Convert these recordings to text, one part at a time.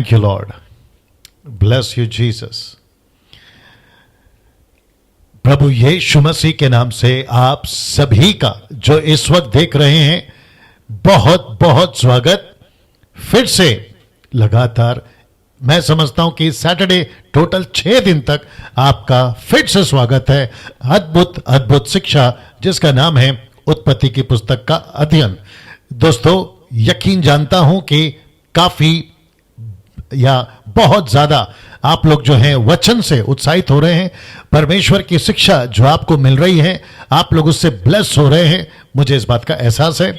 Thank you Lord, bless you Jesus. प्रभु यीशु मसीह के नाम से आप सभी का जो इस वक्त देख रहे हैं बहुत बहुत स्वागत। फिर से लगातार मैं समझता हूं कि सैटरडे टोटल 6 दिन तक आपका फिर से स्वागत है। अद्भुत अद्भुत शिक्षा जिसका नाम है उत्पत्ति की पुस्तक का अध्ययन। दोस्तों यकीन जानता हूं कि काफी या बहुत ज्यादा आप लोग जो हैं वचन से उत्साहित हो रहे हैं। परमेश्वर की शिक्षा जो आपको मिल रही है आप लोग उससे ब्लेस हो रहे हैं, मुझे इस बात का एहसास है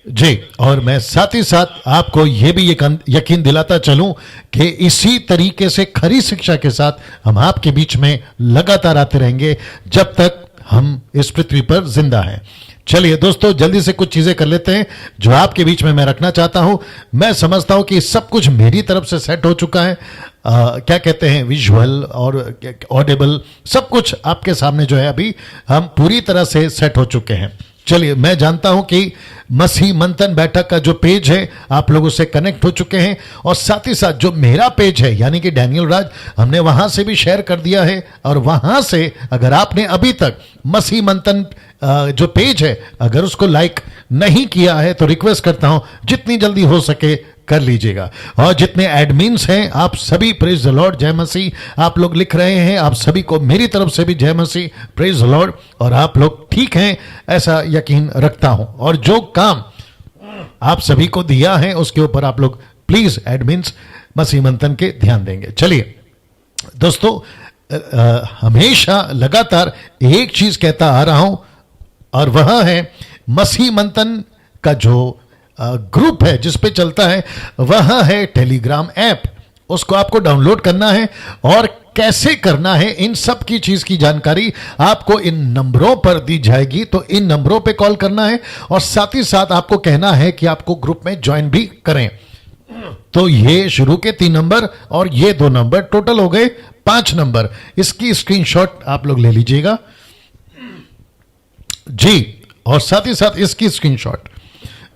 जी। और मैं साथ ही साथ आपको यह भी यकीन दिलाता चलूं कि इसी तरीके से खरी शिक्षा के साथ हम आपके बीच में लगातार आते रहेंगे जब तक हम इस पृथ्वी पर जिंदा हैं। चलिए दोस्तों जल्दी से कुछ चीजें कर लेते हैं जो आपके बीच में मैं रखना चाहता हूं। मैं समझता हूं कि सब कुछ मेरी तरफ से सेट हो चुका है। क्या कहते हैं, विजुअल और ऑडिबल सब कुछ आपके सामने जो है अभी हम पूरी तरह से सेट हो चुके हैं। चलिए मैं जानता हूं कि मसीह मंथन बैठक का जो पेज है आप लोग उससे कनेक्ट हो चुके हैं और साथ ही साथ जो मेरा पेज है यानी कि डैनियल राज, हमने वहां से भी शेयर कर दिया है। और वहां से अगर आपने अभी तक मसीह मंथन जो पेज है अगर उसको लाइक नहीं किया है तो रिक्वेस्ट करता हूं जितनी जल्दी हो सके कर लीजिएगा। और जितने एडमिन्स हैं आप सभी, प्रेज द लॉर्ड, जय मसीह आप लोग लिख रहे हैं, आप सभी को मेरी तरफ से भी जय मसीह, प्रेज द लॉर्ड। और आप लोग ठीक हैं ऐसा यकीन रखता हूं। और जो काम आप सभी को दिया है उसके ऊपर आप लोग प्लीज एडमिन्स मसीह मंथन के ध्यान देंगे। चलिए दोस्तों हमेशा लगातार एक चीज कहता आ रहा हूं और वह है मसीह मंथन का जो ग्रुप है जिस पे चलता है वह है टेलीग्राम ऐप। उसको आपको डाउनलोड करना है और कैसे करना है इन सब की चीज की जानकारी आपको इन नंबरों पर दी जाएगी। तो इन नंबरों पे कॉल करना है और साथ ही साथ आपको कहना है कि आपको ग्रुप में ज्वाइन भी करें। तो ये शुरू के 3 नंबर और ये 2 नंबर टोटल हो गए 5 नंबर। इसकी स्क्रीनशॉट आप लोग ले लीजिएगा जी। और साथ ही साथ इसकी स्क्रीनशॉट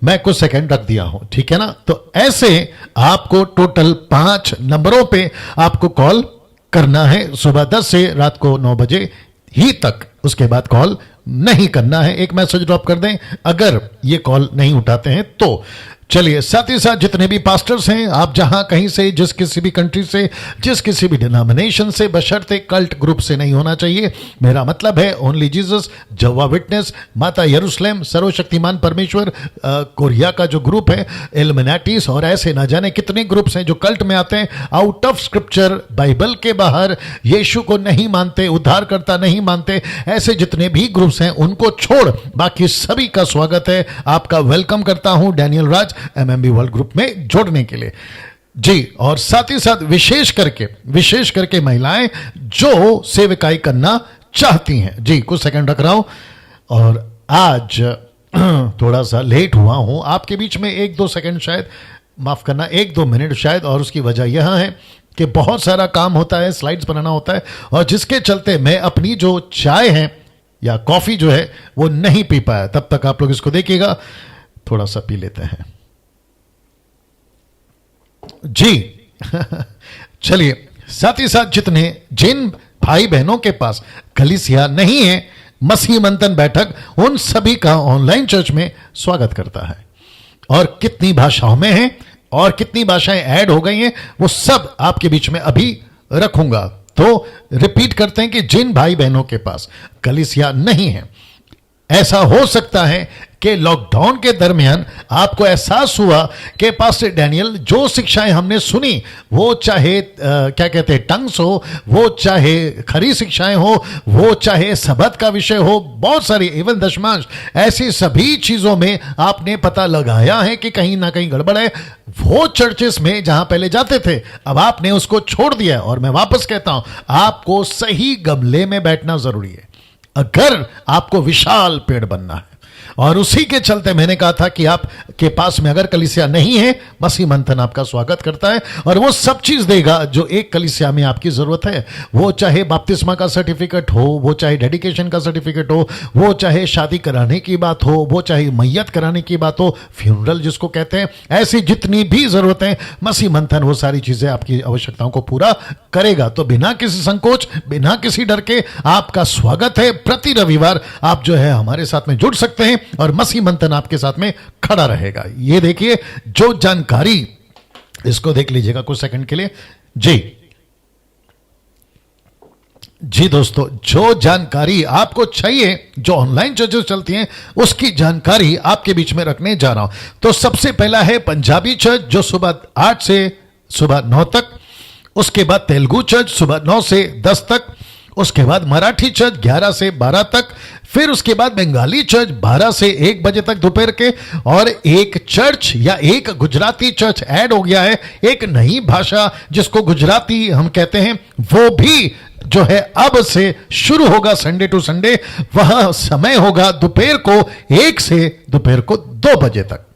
मैं कुछ सेकंड रख दिया हूं, ठीक है ना। तो ऐसे आपको टोटल 5 नंबरों पे आपको कॉल करना है सुबह 10 से रात को 9 बजे ही तक। उसके बाद कॉल नहीं करना है, एक मैसेज ड्रॉप कर दें अगर ये कॉल नहीं उठाते हैं तो। चलिए साथ ही साथ जितने भी पास्टर्स हैं आप जहां कहीं से, जिस किसी भी कंट्री से, जिस किसी भी डिनोमिनेशन से, बशर्ते कल्ट ग्रुप से नहीं होना चाहिए। मेरा मतलब है ओनली जीसस, जवा विटनेस, माता यरूशलेम, सर्वशक्तिमान परमेश्वर, कोरिया का जो ग्रुप है, इल्युमिनाटीज और ऐसे ना जाने कितने ग्रुप्स हैं जो कल्ट में आते हैं, आउट ऑफ स्क्रिप्चर, बाइबल के बाहर, यीशु को नहीं मानते, उद्धारकर्ता नहीं मानते, ऐसे जितने भी ग्रुप्स हैं उनको छोड़ बाकी सभी का स्वागत है। आपका वेलकम करता हूं डैनियल राज एमएमबी वर्ल्ड ग्रुप में जोड़ने के लिए जी। और साथ ही साथ विशेष करके महिलाएं जो सेवकाई करना चाहती हैं जी। कुछ सेकंड रख रहा हूं और आज थोड़ा सा लेट हुआ हूं आपके बीच में 1-2 सेकंड, शायद माफ करना 1-2 मिनट शायद। और उसकी वजह यह है कि बहुत सारा काम होता है, स्लाइड्स बनाना होता है और जिसके चलते मैं अपनी जो चाय है या कॉफी जो है वो नहीं पी पाया। तब तक आप लोग इसको देखिएगा, थोड़ा सा पी लेते हैं जी। चलिए साथ ही साथ जिन भाई बहनों के पास कलीसिया नहीं है, मसीह मंथन बैठक उन सभी का ऑनलाइन चर्च में स्वागत करता है। और कितनी भाषाओं में है और कितनी भाषाएं ऐड हो गई हैं वो सब आपके बीच में अभी रखूंगा। तो रिपीट करते हैं कि जिन भाई बहनों के पास कलीसिया नहीं है, ऐसा हो सकता है कि लॉकडाउन के दरमियान आपको एहसास हुआ कि पास्टर डैनियल जो शिक्षाएं हमने सुनी वो चाहे क्या कहते हैं टंग्स हो, वो चाहे खरी शिक्षाएं हो, वो चाहे सबत का विषय हो, बहुत सारी इवन दशमांश, ऐसी सभी चीजों में आपने पता लगाया है कि कहीं ना कहीं गड़बड़ है। वो चर्चेस में जहां पहले जाते थे अब आपने उसको छोड़ दिया है। और मैं वापस कहता हूं आपको सही गमले में बैठना जरूरी है अगर आपको विशाल पेड़ बनना है। और उसी के चलते मैंने कहा था कि आप के पास में अगर कलीसिया नहीं है, मसीह मंथन आपका स्वागत करता है और वो सब चीज देगा जो एक कलीसिया में आपकी जरूरत है। वो चाहे बपतिस्मा का सर्टिफिकेट हो, वो चाहे डेडिकेशन का सर्टिफिकेट हो, वो चाहे शादी कराने की बात हो, वो चाहे मैयत कराने की बात हो, फ्यूनरल जिसको कहते हैं, ऐसी जितनी भी जरूरतें, मसीह मंथन वो सारी चीजें आपकी आवश्यकताओं को पूरा करेगा। तो बिना किसी संकोच, बिना किसी डर के आपका स्वागत है। प्रति रविवार आप जो है हमारे साथ में जुड़ सकते हैं और मसीह मंथन आपके साथ में खड़ा रहेगा। ये देखिए जो जानकारी, इसको देख लीजिएगा कुछ सेकंड के लिए। जी दोस्तों, जो जानकारी आपको चाहिए, जो ऑनलाइन चर्चेस चलती हैं, उसकी जानकारी आपके बीच में रखने जा रहा हूं। तो सबसे पहला है पंजाबी चर्च जो सुबह 8 से सुबह 9 तक, उसके बाद तेलुगु चर्च सुबह 9 से 10 तक, उसके बाद मराठी चर्च 11 से 12 तक, फिर उसके बाद बंगाली चर्च 12 से 1 बजे तक दोपहर के, और एक चर्च या एक गुजराती चर्च ऐड हो गया है, एक नई भाषा जिसको गुजराती हम कहते हैं, वो भी जो है अब से शुरू होगा संडे टू संडे। वह समय होगा दोपहर को 1 से दोपहर को 2 बजे तक।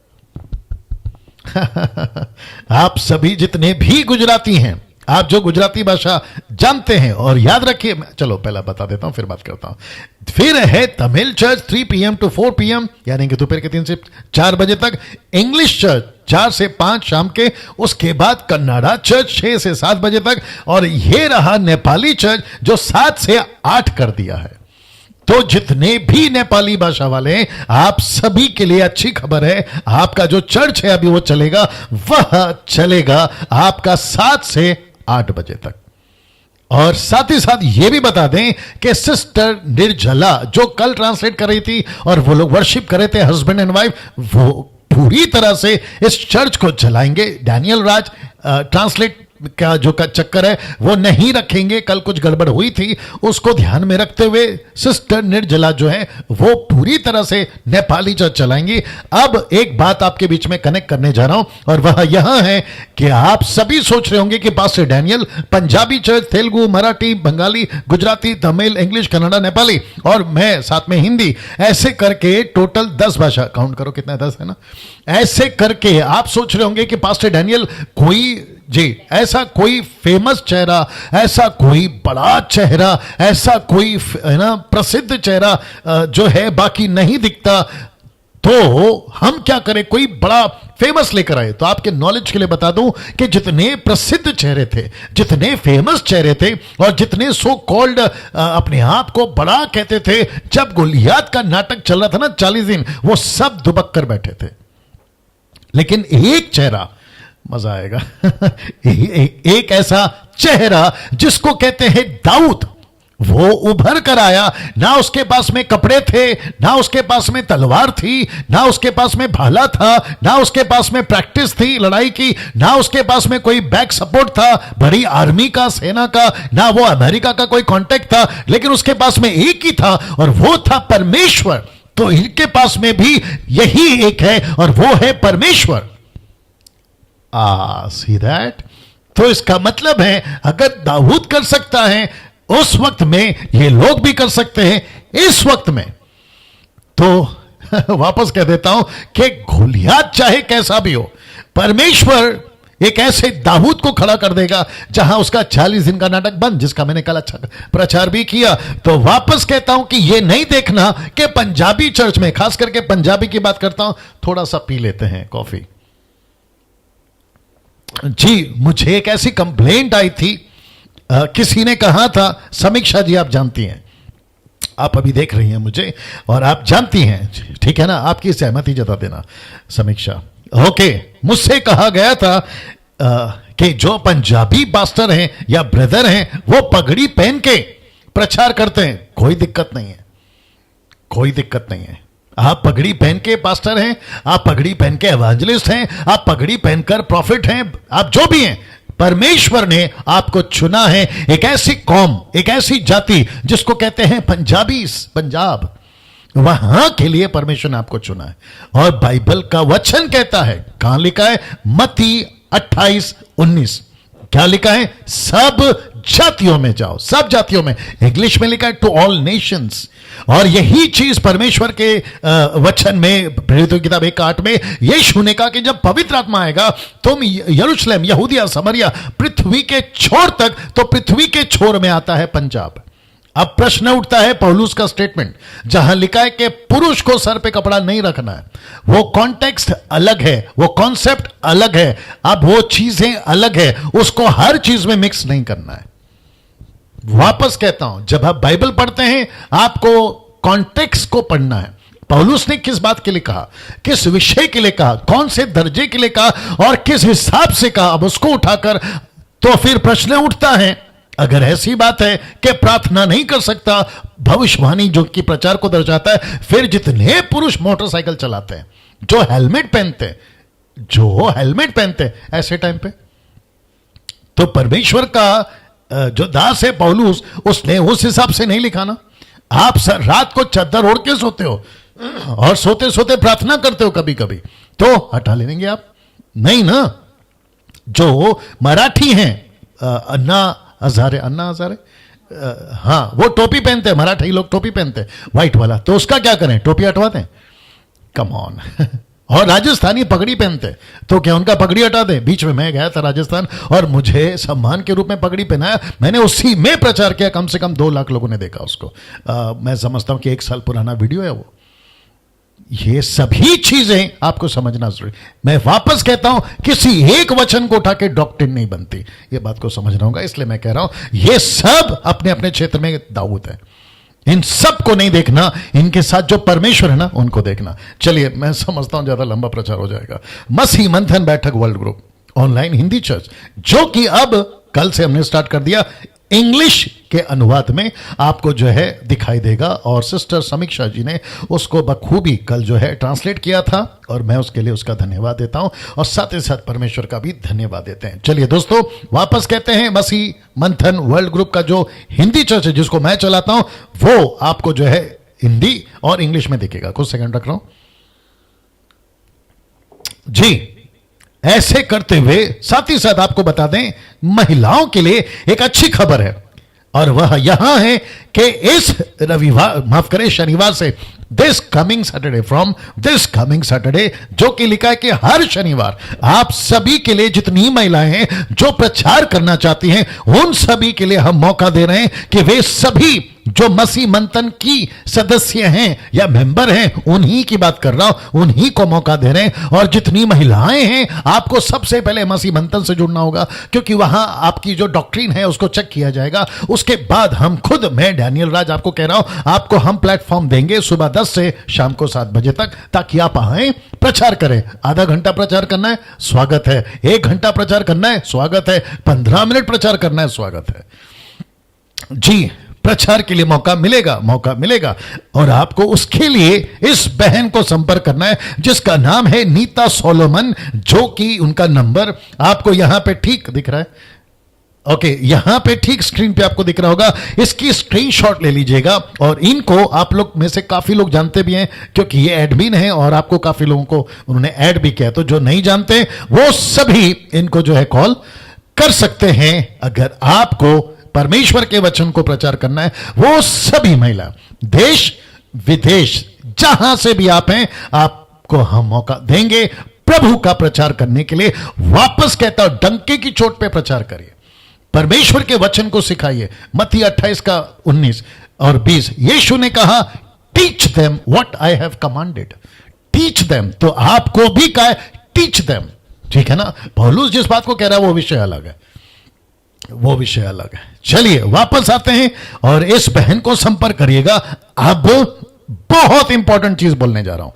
आप सभी जितने भी गुजराती हैं, आप जो गुजराती भाषा जानते हैं, और याद रखिए, चलो पहला बता देता हूं फिर बात करता हूं। फिर है Tamil church 3 PM to 4 PM, यानी कि दोपहर के 3 से 4 बजे तक। इंग्लिश चर्च 4 से 5 शाम के। उसके बाद कन्नाडा चर्च 6 से 7 बजे तक। और यह रहा नेपाली चर्च जो 7 से 8 कर दिया है। तो जितने भी नेपाली भाषा वाले हैं, आप सभी के लिए अच्छी खबर है, आपका जो चर्च है अभी वो चलेगा, वह चलेगा आपका 7 से 8 बजे तक। और साथ ही साथ ये भी बता दें कि सिस्टर निर्जला जो कल ट्रांसलेट कर रही थी और वो लोग वर्शिप कर रहे थे हस्बैंड एंड वाइफ, वो पूरी तरह से इस चर्च को चलाएंगे। डैनियल राज ट्रांसलेट का जो का चक्कर है वो नहीं रखेंगे। कल कुछ गड़बड़ हुई थी, उसको ध्यान में रखते हुए सिस्टर निर्जला जो है वो पूरी तरह से नेपाली चर्च चलाएंगी। अब एक बात आपके बीच में कनेक्ट करने जा रहा हूं, और वह यह है कि आप सभी सोच रहे होंगे कि pastor Daniel Punjabi church, Telugu, Marathi, Bengali, Gujarati, Tamil, English, Kannada, Nepali और मैं साथ में हिंदी, ऐसे करके टोटल 10 भाषा, काउंट करो कितना, 10 है ना। ऐसे करके आप सोच रहे होंगे कि पास्टर डैनियल ऐसा कोई फेमस चेहरा, ऐसा कोई बड़ा चेहरा, ऐसा कोई है ना प्रसिद्ध चेहरा जो है बाकी नहीं दिखता, तो हम क्या करें, कोई बड़ा फेमस लेकर आए। तो आपके नॉलेज के लिए बता दूं कि जितने प्रसिद्ध चेहरे थे, जितने फेमस चेहरे थे, और जितने सो कॉल्ड अपने आप को बड़ा कहते थे, जब गोलियात का नाटक चल रहा था ना 40 दिन, वो सब दुबक कर बैठे थे। लेकिन एक चेहरा, मजा आएगा एक ऐसा चेहरा जिसको कहते हैं दाऊद, वो उभर कर आया। ना उसके पास में कपड़े थे, ना उसके पास में तलवार थी, ना उसके पास में भाला था, ना उसके पास में प्रैक्टिस थी लड़ाई की, ना उसके पास में कोई बैक सपोर्ट था बड़ी आर्मी का, सेना का, ना वो अमेरिका का कोई कांटेक्ट था, लेकिन उसके पास में एक ही था और वो था परमेश्वर। तो इनके पास में भी यही एक है और वो है परमेश्वर। See that. तो इसका मतलब है अगर दाऊद कर सकता है उस वक्त में, ये लोग भी कर सकते हैं इस वक्त में। तो वापस कह देता हूं कि गोलियात चाहे कैसा भी हो, परमेश्वर एक ऐसे दाऊद को खड़ा कर देगा जहां उसका 40 दिन का नाटक बंद, जिसका मैंने कल अच्छा प्रचार भी किया। तो वापस कहता हूं कि यह नहीं देखना कि पंजाबी चर्च में, खास करके पंजाबी की बात करता हूं, थोड़ा सा पी लेते हैं कॉफी। जी, मुझे एक ऐसी कंप्लेंट आई थी, किसी ने कहा था, समीक्षा जी आप जानती हैं, आप अभी देख रही हैं मुझे और आप जानती हैं, ठीक है ना, आपकी सहमति जता देना समीक्षा। ओके, मुझसे कहा गया था कि जो पंजाबी पास्टर हैं या ब्रदर हैं वो पगड़ी पहन के प्रचार करते हैं, कोई दिक्कत नहीं है, कोई दिक्कत नहीं है। आप पगड़ी पहन के पास्टर हैं, आप पगड़ी पहन के एवांजलिस्ट हैं, आप पगड़ी पहनकर प्रॉफिट हैं, आप जो भी हैं, परमेश्वर ने आपको चुना है। एक ऐसी कौम, एक ऐसी जाति जिसको कहते हैं पंजाबी, पंजाब, वहां के लिए परमेश्वर ने आपको चुना है। और बाइबल का वचन कहता है, कहां लिखा है, मत्ती 28:19, क्या लिखा है, सब जातियों में जाओ, सब जातियों में। इंग्लिश में लिखा है टू ऑल नेशंस। और यही चीज परमेश्वर के वचन में प्रेरितों की किताब 1:8 में यीशु ने कहा कि जब पवित्र आत्मा आएगा तुम यरूशलेम, यहूदिया, समरिया, पृथ्वी के छोर तक, तो पृथ्वी के छोर में आता है पंजाब। अब प्रश्न उठता है पौलुस का स्टेटमेंट जहां लिखा है कि पुरुष को सर पे कपड़ा नहीं रखना है, वो कॉन्टेक्स्ट अलग है, वो कॉन्सेप्ट अलग है, अब वो चीजें अलग है, उसको हर चीज में मिक्स नहीं करना है। वापस कहता हूं, जब आप बाइबल पढ़ते हैं आपको कॉन्टेक्स्ट को पढ़ना है। पौलुस ने किस बात के लिए कहा, किस विषय के लिए कहा, कौन से दर्जे के लिए कहा और किस हिसाब से कहा, अब उसको उठाकर तो फिर प्रश्न उठता है, अगर ऐसी बात है कि प्रार्थना नहीं कर सकता, भविष्यवाणी जो कि प्रचार को दर्शाता है, फिर जितने पुरुष मोटरसाइकिल चलाते हैं, जो हेलमेट पहनते हैं ऐसे टाइम पे, तो परमेश्वर का जो दास है पौलुस, उसने उस हिसाब से नहीं लिखा ना। आप रात को चादर ओढ़ के सोते हो और सोते सोते प्रार्थना करते हो कभी कभी, तो हटा लेंगे आप? नहीं ना। जो मराठी हैं, अन्ना हजारे, हाँ, वो टोपी पहनते हैं, मराठी लोग टोपी पहनते हैं व्हाइट वाला, तो उसका क्या करें, टोपी हटवा दें? Come on. और राजस्थानी पगड़ी पहनते हैं, तो क्या उनका पगड़ी हटा दें? बीच में मैं गया था राजस्थान और मुझे सम्मान के रूप में पगड़ी पहनाया, मैंने उसी में प्रचार किया, कम से कम 2 लाख लोगों ने देखा उसको। मैं समझता हूं कि 1 साल पुराना वीडियो है वो। ये सभी चीजें आपको समझना जरूरी। मैं वापस कहता हूं, किसी एक वचन को उठा के डॉक्ट्रिन नहीं बनती, ये बात को समझना होगा। इसलिए मैं कह रहा हूं ये सब अपने अपने क्षेत्र में दाऊद है, इन सब को नहीं देखना, इनके साथ जो परमेश्वर है ना उनको देखना। चलिए, मैं समझता हूं ज्यादा लंबा प्रचार हो जाएगा। मसीह मंथन बैठक world group online Hindi church, जो कि अब कल से हमने स्टार्ट कर दिया, इंग्लिश के अनुवाद में आपको जो है दिखाई देगा, और सिस्टर समीक्षा जी ने उसको बखूबी कल जो है ट्रांसलेट किया था, और मैं उसके लिए उसका धन्यवाद देता हूं, और साथ ही साथ परमेश्वर का भी धन्यवाद देते हैं। चलिए दोस्तों, वापस कहते हैं, मसीह मंथन वर्ल्ड ग्रुप का जो हिंदी चर्च है जिसको मैं चलाता हूं, वो आपको जो है हिंदी और इंग्लिश में दिखेगा। कुछ सेकंड रख रहा हूं जी। ऐसे करते हुए साथ ही साथ आपको बता दें, महिलाओं के लिए एक अच्छी खबर है, और वह यहां है कि इस रविवार, माफ करें, शनिवार से, this coming Saturday, from this coming Saturday, जो कि लिखा है कि हर शनिवार आप सभी के लिए, जितनी महिलाएं हैं जो प्रचार करना चाहती हैं, उन सभी के लिए हम मौका दे रहे हैं कि वे सभी जो मसीह मंथन की सदस्य हैं या मेंबर हैं, उन्हीं की बात कर रहा हूं, उन्हीं को मौका दे रहे हैं। और जितनी महिलाएं हैं, आपको सबसे पहले मसीह मंथन से जुड़ना होगा, क्योंकि वहां आपकी जो डॉक्ट्रिन है उसको चेक किया जाएगा। उसके बाद हम खुद, मैं डैनियल राज आपको कह रहा हूं, आपको हम प्लेटफॉर्म देंगे सुबह 10 से शाम को 7 बजे तक, ताकि आप आए, प्रचार करें। आधा घंटा प्रचार करना है, स्वागत है। 1 घंटा प्रचार करना है, स्वागत है। 15 मिनट प्रचार करना है, स्वागत है जी। प्रचार के लिए मौका मिलेगा, और आपको उसके लिए इस बहन को संपर्क करना है जिसका नाम है नीता सोलोमन, जो कि उनका नंबर आपको यहां पे ठीक दिख रहा है। ओके, यहां पे ठीक स्क्रीन पे आपको दिख रहा होगा, इसकी स्क्रीनशॉट ले लीजिएगा। और इनको आप लोग में से काफी लोग जानते भी हैं, क्योंकि ये एडमिन है और आपको काफी लोगों को उन्होंने ऐड भी किया, तो जो नहीं जानते वो सभी इनको जो है कॉल कर सकते हैं। अगर आपको परमेश्वर के वचन को प्रचार करना है, वो सभी महिला, देश विदेश जहां से भी आप हैं, आपको हम मौका देंगे प्रभु का प्रचार करने के लिए। वापस कहता हूं, डंके की चोट पे प्रचार करिए, परमेश्वर के वचन को सिखाइए। मत्ती 28 का 19 और 20, यीशु ने कहा, teach them what I have commanded. Teach them, तो आपको भी कहा है टीच देम, ठीक है ना। पौलुस जिस बात को कह रहा है वो विषय अलग है, वो विषय अलग है। चलिए वापस आते हैं और इस बहन को संपर्क करिएगा। अब बहुत इंपॉर्टेंट चीज बोलने जा रहा हूं,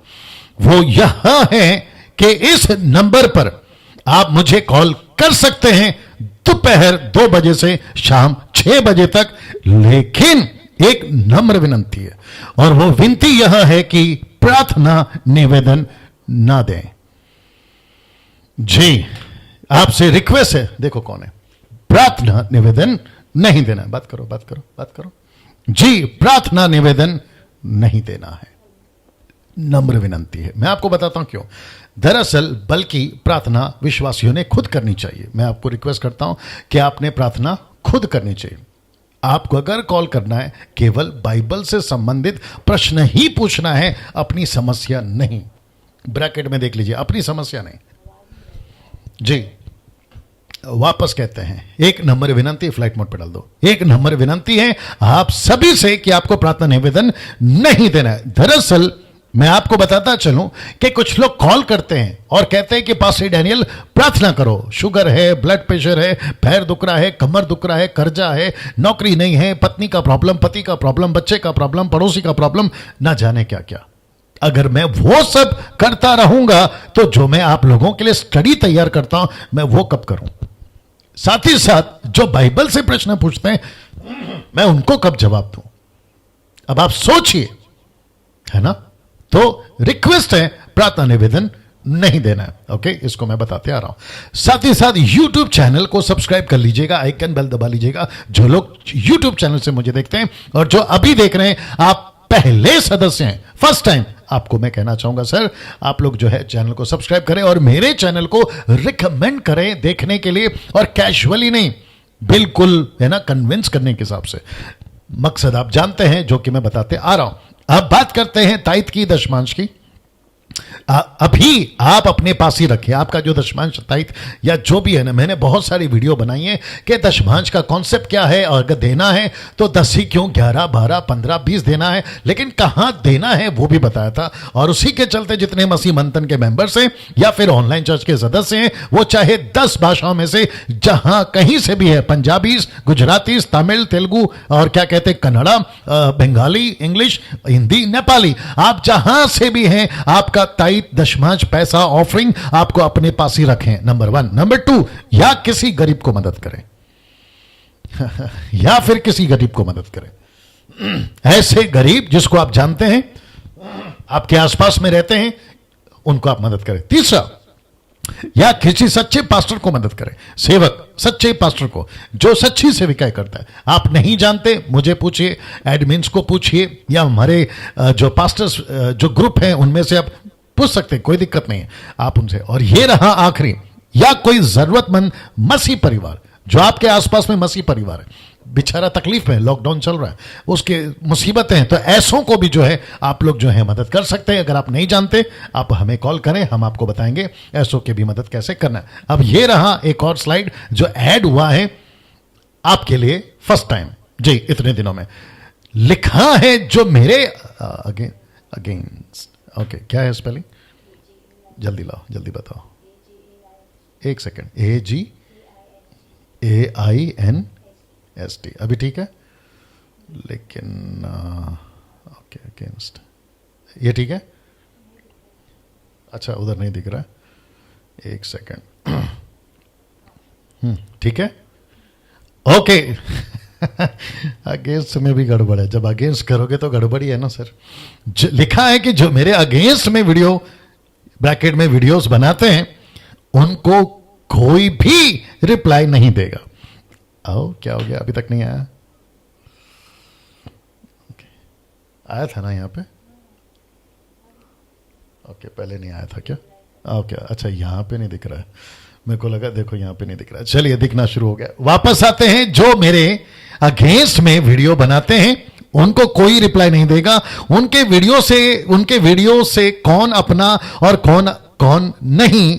वो यह है कि इस नंबर पर आप मुझे कॉल कर सकते हैं दोपहर 2 बजे से शाम 6 बजे तक। लेकिन एक नम्र विनती है, और वो विनती यह है कि प्रार्थना निवेदन ना दें जी। आपसे रिक्वेस्ट है, देखो कौन है, प्रार्थना निवेदन नहीं देना है। बात करो जी। प्रार्थना निवेदन नहीं देना है, नम्र विनंती है। मैं आपको बताता हूं क्यों। दरअसल बल्कि प्रार्थना विश्वासियों ने खुद करनी चाहिए। मैं आपको रिक्वेस्ट करता हूं कि आपने प्रार्थना खुद करनी चाहिए। आपको अगर कॉल करना है केवल बाइबल से संबंधित प्रश्न ही पूछना है, अपनी समस्या नहीं। ब्रैकेट में देख लीजिए, अपनी समस्या नहीं जी। वापस कहते हैं, एक नंबर विनंती, फ्लाइट मोड पे डाल दो। एक नंबर विनंती है आप सभी से कि आपको प्रार्थना निवेदन नहीं देना है। दरअसल मैं आपको बताता चलूं कि कुछ लोग कॉल करते हैं और कहते हैं कि पास्टर डैनियल प्रार्थना करो, शुगर है, ब्लड प्रेशर है, पैर दुख रहा है, कमर दुख रहा है, कर्जा है, नौकरी नहीं है, पत्नी का प्रॉब्लम, पति का प्रॉब्लम, बच्चे का प्रॉब्लम, पड़ोसी का प्रॉब्लम, ना जाने क्या क्या। अगर मैं वो सब करता रहूंगा तो जो मैं आप लोगों के लिए स्टडी तैयार करता हूं, मैं वो कब करूं? साथ ही साथ जो बाइबल से प्रश्न पूछते हैं, मैं उनको कब जवाब दूं? अब आप सोचिए, है ना? तो रिक्वेस्ट है प्रार्थना निवेदन नहीं देना है। ओके, इसको मैं बताते आ रहा हूं। साथ ही साथ YouTube चैनल को सब्सक्राइब कर लीजिएगा, आइकन बेल दबा लीजिएगा। जो लोग YouTube चैनल से मुझे देखते हैं और जो अभी देख रहे हैं, आप पहले सदस्य हैं, फर्स्ट टाइम, आपको मैं कहना चाहूंगा सर, आप लोग जो है चैनल को सब्सक्राइब करें और मेरे चैनल को रिकमेंड करें देखने के लिए, और कैजुअली नहीं, बिल्कुल, है ना, कन्विंस करने के हिसाब से। मकसद आप जानते हैं, जो कि मैं बताते आ रहा हूं। अब बात करते हैं ताइथ की, दशमांश की। अभी आप अपने पास ही रखें आपका जो दशमांश ताइथ या जो भी है ना, मैंने बहुत सारी वीडियो बनाई है कि दशमांश का कॉन्सेप्ट क्या है, और अगर देना है तो 10 ही क्यों, 11, 12, 15, 20 देना है, लेकिन कहां देना है वो भी बताया था। और उसी के चलते जितने मसीह मंथन के मेंबर्स हैं या फिर ऑनलाइन चर्च के सदस्य हैं, वो चाहे 10 भाषाओं में से जहां कहीं से भी है, पंजाबी, गुजराती, तमिल, तेलुगु और क्या कहते हैं, कन्नड़ा, बंगाली, इंग्लिश, हिंदी, नेपाली, आप जहां से भी हैं, आपका ताइथ, दशमांश, पैसा, ऑफरिंग आपको अपने पास ही रखें, नंबर 1। नंबर 2, या किसी गरीब को मदद करें या फिर किसी गरीब को मदद करें। ऐसे गरीब जिसको आप जानते हैं, आपके आसपास में रहते हैं, उनको आप मदद करें। तीसरा, या किसी सच्चे पास्टर को मदद करें, सेवक, सच्चे पास्टर को जो सच्ची सेविकाएं करता है। आप नहीं जानते, मुझे पूछिए, एडमिन्स को पूछिए, या हमारे जो पास्टर्स जो ग्रुप हैं उनमें से आप पूछ सकते हैं, कोई दिक्कत नहीं है, आप उनसे। और ये रहा आखिरी, या कोई जरूरतमंद मसीह परिवार, जो आपके आसपास में मसीह परिवार है, बेचारा तकलीफ में, लॉकडाउन चल रहा है, उसके मुसीबतें हैं, तो ऐसों को भी जो है आप लोग जो है मदद कर सकते हैं। अगर आप नहीं जानते, आप हमें कॉल करें, हम आपको बताएंगे ऐसों की भी मदद कैसे करना है। अब ये रहा एक और स्लाइड जो ऐड हुआ है आपके लिए फर्स्ट टाइम जी, इतने दिनों में लिखा है, जो मेरे अगेंस्ट, ओके, क्या है स्पेलिंग? जल्दी लाओ, जल्दी बताओ, एक सेकेंड। AGAINST, अभी ठीक है, लेकिन ओके, अगेंस्ट, ये ठीक है? अच्छा, उधर नहीं दिख रहा है, एक सेकेंड। ठीक है, ओके। अगेंस्ट में भी गड़बड़ है, जब अगेंस्ट करोगे तो गड़बड़ ही है ना सर। लिखा है कि जो मेरे अगेंस्ट में वीडियो, ब्रैकेट में वीडियोस बनाते हैं, उनको कोई भी रिप्लाई नहीं देगा। आओ, क्या हो गया, अभी तक नहीं आया? आया था ना यहाँ पे? ओके, पहले नहीं आया था क्या? ओके, अच्छा, यहाँ पे नहीं दिख रहा है, मेरे को लगा देखो यहाँ पे नहीं दिख रहा है। चलिए, दिखना शुरू हो गया। वापस आते हैं, जो मेरे अगेंस्ट में वीडियो बनाते हैं उनको कोई रिप्लाई नहीं देगा। उनके वीडियो से कौन अपना और कौन नहीं,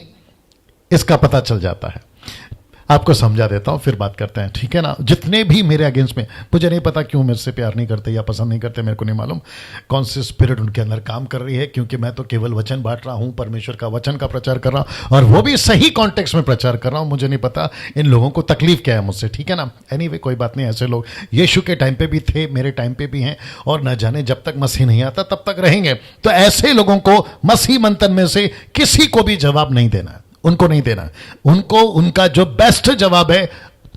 इसका पता चल जाता है। आपको समझा देता हूं, फिर बात करते हैं, ठीक है ना? जितने भी मेरे अगेंस्ट में, मुझे नहीं पता क्यों मेरे से प्यार नहीं करते या पसंद नहीं करते, मेरे को नहीं मालूम कौन सी स्पिरिट उनके अंदर काम कर रही है, क्योंकि मैं तो केवल वचन बांट रहा हूं, परमेश्वर का वचन का प्रचार कर रहा हूं, और वो भी सही कॉन्टेक्स्ट में प्रचार कर रहा हूं। मुझे नहीं पता इन लोगों को तकलीफ क्या है मुझसे, ठीक है ना? एनीवे, कोई बात नहीं। ऐसे लोग यीशु के टाइम पे भी थे, मेरे टाइम पे भी हैं, और न जाने जब तक मसीह नहीं आता तब तक रहेंगे। तो ऐसे लोगों को मसीह मंथन में से किसी को भी जवाब नहीं देना है, उनको नहीं देना। उनको उनका जो बेस्ट जवाब है,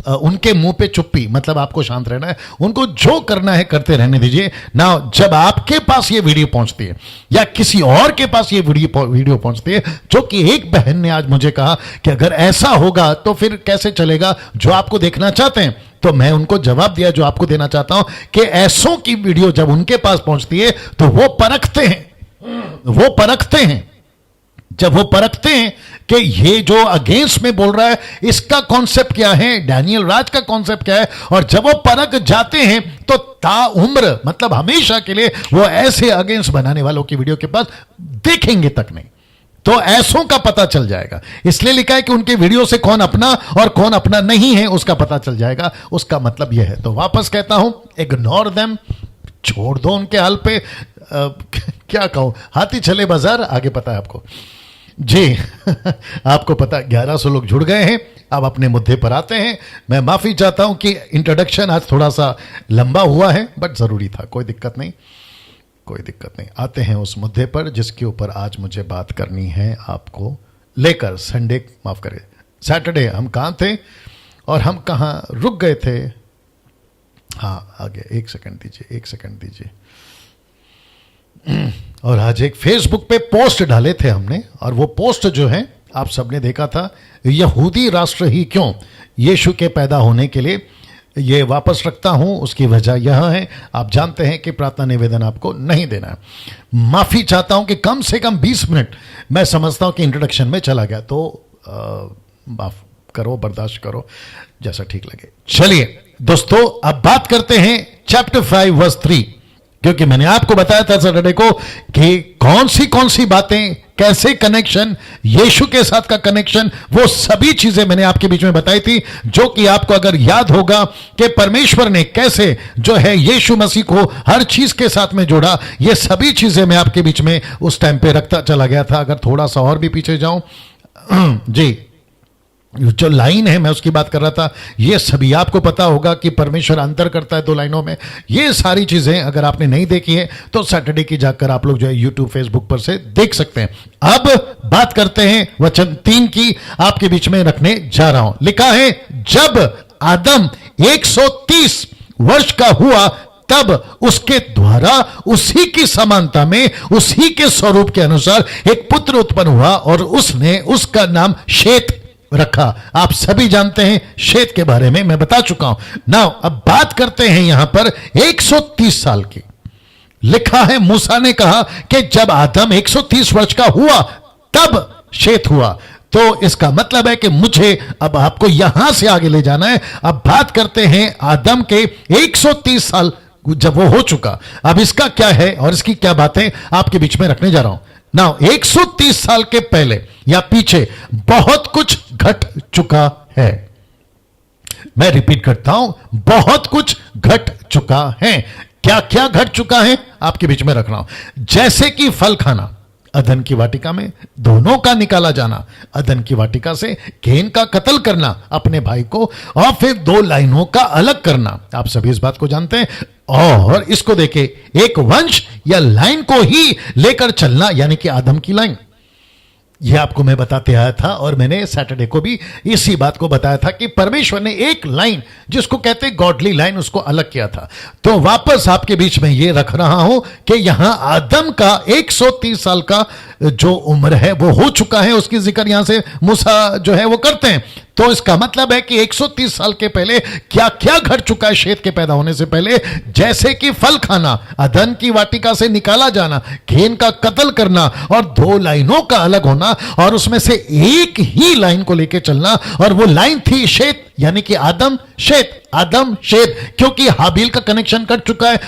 उनके मुंह पे चुप्पी, मतलब आपको शांत रहना है, उनको जो करना है करते रहने दीजिए ना। जब आपके पास ये वीडियो पहुंचती है या किसी और के पास ये वीडियो पहुंचती है, जो कि एक बहन ने आज मुझे कहा कि अगर ऐसा होगा तो फिर कैसे चलेगा, जो आपको देखना चाहते हैं, तो मैं उनको जवाब दिया जो आपको देना चाहता हूं कि ऐसों की वीडियो जब उनके पास पहुंचती है तो वो परखते हैं। जब वो परखते हैं कि ये जो अगेंस्ट में बोल रहा है इसका कॉन्सेप्ट क्या है, डैनियल राज का कॉन्सेप्ट क्या है। और जब वो परख जाते हैं तो ताउम्र मतलब हमेशा के लिए वो ऐसे अगेंस्ट बनाने वालों की वीडियो के पास देखेंगे तक नहीं, तो ऐसों का पता चल जाएगा। इसलिए लिखा है कि उनके वीडियो से कौन अपना और कौन अपना नहीं है उसका पता चल जाएगा। उसका मतलब यह है। तो वापस कहता हूं, इग्नोर देम, छोड़ दो उनके हाल पे। क्या कहूं, हाथी चले बाजार, आगे पता है आपको जी। आपको पता 1100 लोग जुड़ गए हैं। अब अपने मुद्दे पर आते हैं। मैं माफी चाहता हूं कि इंट्रोडक्शन आज थोड़ा सा लंबा हुआ है, बट जरूरी था, कोई दिक्कत नहीं, कोई दिक्कत नहीं। आते हैं उस मुद्दे पर जिसके ऊपर आज मुझे बात करनी है आपको लेकर। संडे, माफ करें, सैटरडे हम कहां थे और हम कहां रुक गए थे। हाँ, आगे एक सेकंड दीजिए, एक सेकंड दीजिए। और आज एक फेसबुक पे पोस्ट डाले थे हमने, और वो पोस्ट जो है आप सबने देखा था, यहूदी राष्ट्र ही क्यों, यीशु के पैदा होने के लिए। ये वापस रखता हूं, उसकी वजह यह है, आप जानते हैं कि प्रार्थना निवेदन आपको नहीं देना है। माफी चाहता हूं कि कम से कम 20 मिनट मैं समझता हूं कि इंट्रोडक्शन में चला गया, तो माफ करो, बर्दाश्त करो, जैसा ठीक लगे। चलिए दोस्तों, अब बात करते हैं चैप्टर 5 वर्स 3, क्योंकि मैंने आपको बताया था सैटरडे को कि कौन सी बातें, कैसे कनेक्शन, यीशु के साथ का कनेक्शन, वो सभी चीजें मैंने आपके बीच में बताई थी, जो कि आपको अगर याद होगा कि परमेश्वर ने कैसे जो है यीशु मसीह को हर चीज के साथ में जोड़ा, ये सभी चीजें मैं आपके बीच में उस टाइम पे रखता चला गया था। अगर थोड़ा सा और भी पीछे जाऊं जी, जो लाइन है मैं उसकी बात कर रहा था, ये सभी आपको पता होगा कि परमेश्वर अंतर करता है 2 लाइनों में। ये सारी चीजें अगर आपने नहीं देखी है तो सैटरडे की जाकर आप लोग जो है यूट्यूब फेसबुक पर से देख सकते हैं। अब बात करते हैं वचन 3 की, आपके बीच में रखने जा रहा हूं। लिखा है, जब आदम 130 वर्ष का हुआ तब उसके द्वारा उसी की समानता में, उसी के स्वरूप के अनुसार एक पुत्र उत्पन्न हुआ, और उसने उसका नाम शेत रखा। आप सभी जानते हैं शेत के बारे में मैं बता चुका हूं। नाउ अब बात करते हैं यहां पर 130 साल की। लिखा है, मूसा ने कहा कि जब आदम 130 वर्ष का हुआ तब शेत हुआ। तो इसका मतलब है कि मुझे अब आपको यहां से आगे ले जाना है। अब बात करते हैं आदम के 130 साल जब वो हो चुका, अब इसका क्या है और इसकी क्या बातें आपके बीच में रखने जा रहा हूं। नाउ 130 साल के पहले या पीछे बहुत कुछ घट चुका है। मैं रिपीट करता हूं, बहुत कुछ घट चुका है। क्या क्या घट चुका है आपके बीच में रख रहा हूं। जैसे कि फल खाना, अदन की वाटिका में दोनों का निकाला जाना, अदन की वाटिका से कैन का कत्ल करना अपने भाई को, और फिर 2 लाइनों का अलग करना। आप सभी इस बात को जानते हैं। और इसको देखे, एक वंश या लाइन को ही लेकर चलना, यानी कि आदम की लाइन। यह आपको मैं बताते आया था, और मैंने सैटरडे को भी इसी बात को बताया था कि परमेश्वर ने एक लाइन जिसको कहते हैं गॉडली लाइन, उसको अलग किया था। तो वापस आपके बीच में यह रख रहा हूं कि यहां आदम का 130 साल का जो उम्र है वो हो चुका है, उसकी जिक्र यहां से मूसा जो है वो करते हैं। तो इसका मतलब है कि 130 साल के पहले क्या क्या घट चुका है शेत के पैदा होने से पहले। जैसे कि फल खाना, अदन की वाटिका से निकाला जाना, कैन का कत्ल करना, और 2 लाइनों का अलग होना, और उसमें से एक ही लाइन को लेकर चलना, और वो लाइन थी शेत, यानी कि आदम शेत, आदम शेत। क्योंकि हाबिल का कनेक्शन कट चुका है,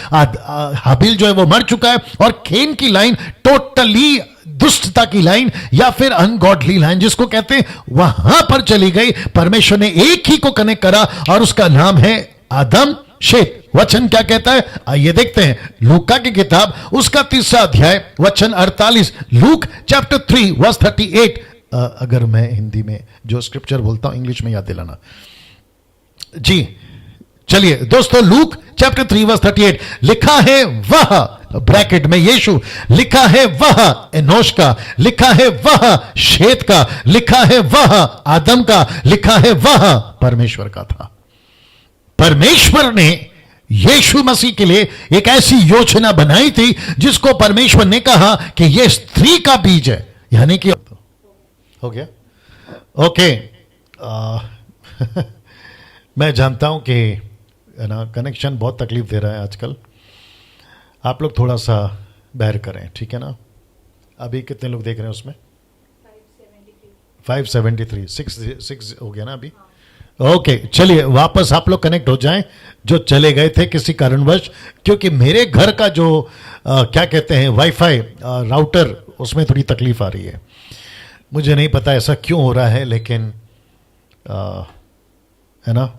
हाबिल जो है वो मर चुका है, और कैन की लाइन टोटली दुष्टता की लाइन या फिर अनगॉडली लाइन जिसको कहते हैं, वहां पर चली गई। परमेश्वर ने एक ही को कनेक्ट करा और उसका नाम है आदम शेत। वचन क्या कहता है, आइए देखते हैं। लूका की किताब उसका 3रा अध्याय वचन 48, लूक चैप्टर 3 वर्स 38। अगर मैं हिंदी में जो स्क्रिप्चर बोलता हूं इंग्लिश में याद दिलाना जी। चलिए दोस्तों, लूक चैप्टर 3 वर्स 38 लिखा है, वह ब्रैकेट में यीशु, लिखा है वह एनोश का, लिखा है वह शेत का, लिखा है वह आदम का, लिखा है वह परमेश्वर का था। परमेश्वर ने यीशु मसीह के लिए एक ऐसी योजना बनाई थी जिसको परमेश्वर ने कहा कि यह स्त्री का बीज है, यानी कि हो गया ओके। मैं जानता हूं कि ना कनेक्शन बहुत तकलीफ दे रहा है आजकल, आप लोग थोड़ा सा बेयर करें, ठीक है ना। अभी कितने लोग देख रहे हैं उसमें? 573 6 हो गया ना अभी। ओके चलिए वापस आप लोग कनेक्ट हो जाएं जो चले गए थे किसी कारणवश, क्योंकि मेरे घर का जो क्या कहते हैं वाईफाई राउटर उसमें थोड़ी तकलीफ आ रही है। मुझे नहीं पता ऐसा क्यों हो रहा है, लेकिन है ना,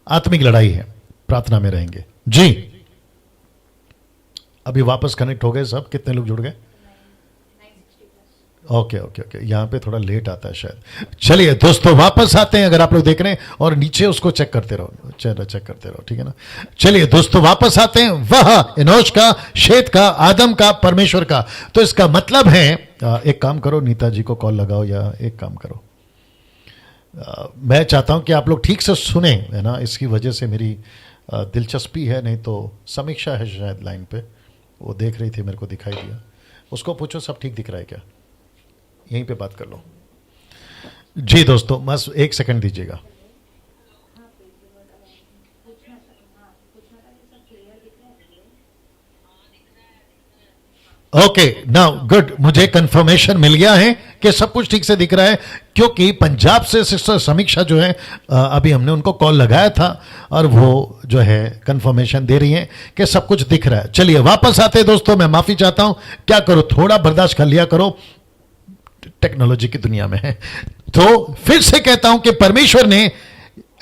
आत्मिक लड़ाई है, प्रार्थना में रहेंगे जी। अभी वापस कनेक्ट हो गए सब? कितने लोग जुड़ गए? ओके ओके ओके, यहाँ पे थोड़ा लेट आता है शायद। चलिए दोस्तों वापस आते हैं, अगर आप लोग देख रहे हैं, और नीचे उसको चेक करते रहो, चेक करते रहो, ठीक है ना। चलिए दोस्तों वापस आते हैं, वह एनोश का, शेत का, आदम का, परमेश्वर का। तो इसका मतलब है, एक काम करो, नीता जी को कॉल लगाओ, या एक काम करो, मैं चाहता हूं कि आप लोग ठीक से सुने, है ना, इसकी वजह से मेरी दिलचस्पी है, नहीं तो समीक्षा है शायद लाइन पे, वो देख रही थी, मेरे को दिखाई दिया। उसको पूछो सब ठीक दिख रहा है क्या, यहीं पे बात कर लो। जी दोस्तों बस एक सेकंड दीजिएगा। ओके नाउ गुड, मुझे कंफर्मेशन मिल गया है कि सब कुछ ठीक से दिख रहा है, क्योंकि पंजाब से सिस्टर समीक्षा जो है अभी हमने उनको कॉल लगाया था और वो जो है कंफर्मेशन दे रही हैं कि सब कुछ दिख रहा है। चलिए वापस आते हैं दोस्तों, मैं माफी चाहता हूं, क्या करो, थोड़ा बर्दाश्त कर लिया करो, टेक्नोलॉजी की दुनिया में है। तो फिर से कहता हूं कि परमेश्वर ने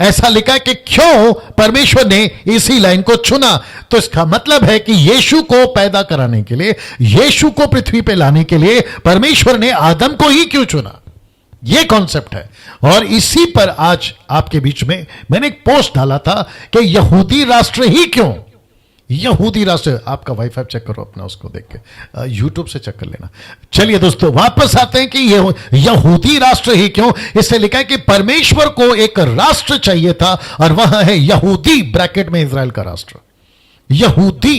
ऐसा लिखा कि क्यों परमेश्वर ने इसी लाइन को चुना, तो इसका मतलब है कि यीशु को पैदा कराने के लिए, यीशु को पृथ्वी पे लाने के लिए परमेश्वर ने आदम को ही क्यों चुना, यह कॉन्सेप्ट है। और इसी पर आज आपके बीच में मैंने एक पोस्ट डाला था कि यहूदी राष्ट्र ही क्यों, यहूदी राष्ट्र। आपका वाईफाई चेक करो अपना, उसको देख के यूट्यूब से चेक कर लेना। चलिए दोस्तों वापस आते हैं कि यहूदी राष्ट्र ही क्यों। इससे लिखा है कि परमेश्वर को एक राष्ट्र चाहिए था, और वह है यहूदी, ब्रैकेट में इजराइल का राष्ट्र, यहूदी।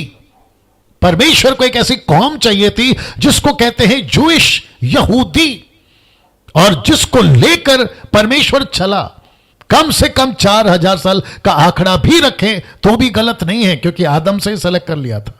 परमेश्वर को एक ऐसी कौम चाहिए थी जिसको कहते हैं जूइश, यहूदी, और जिसको लेकर परमेश्वर चला। कम से कम 4000 साल का आंकड़ा भी रखें तो भी गलत नहीं है, क्योंकि आदम से ही सेलेक्ट कर लिया था,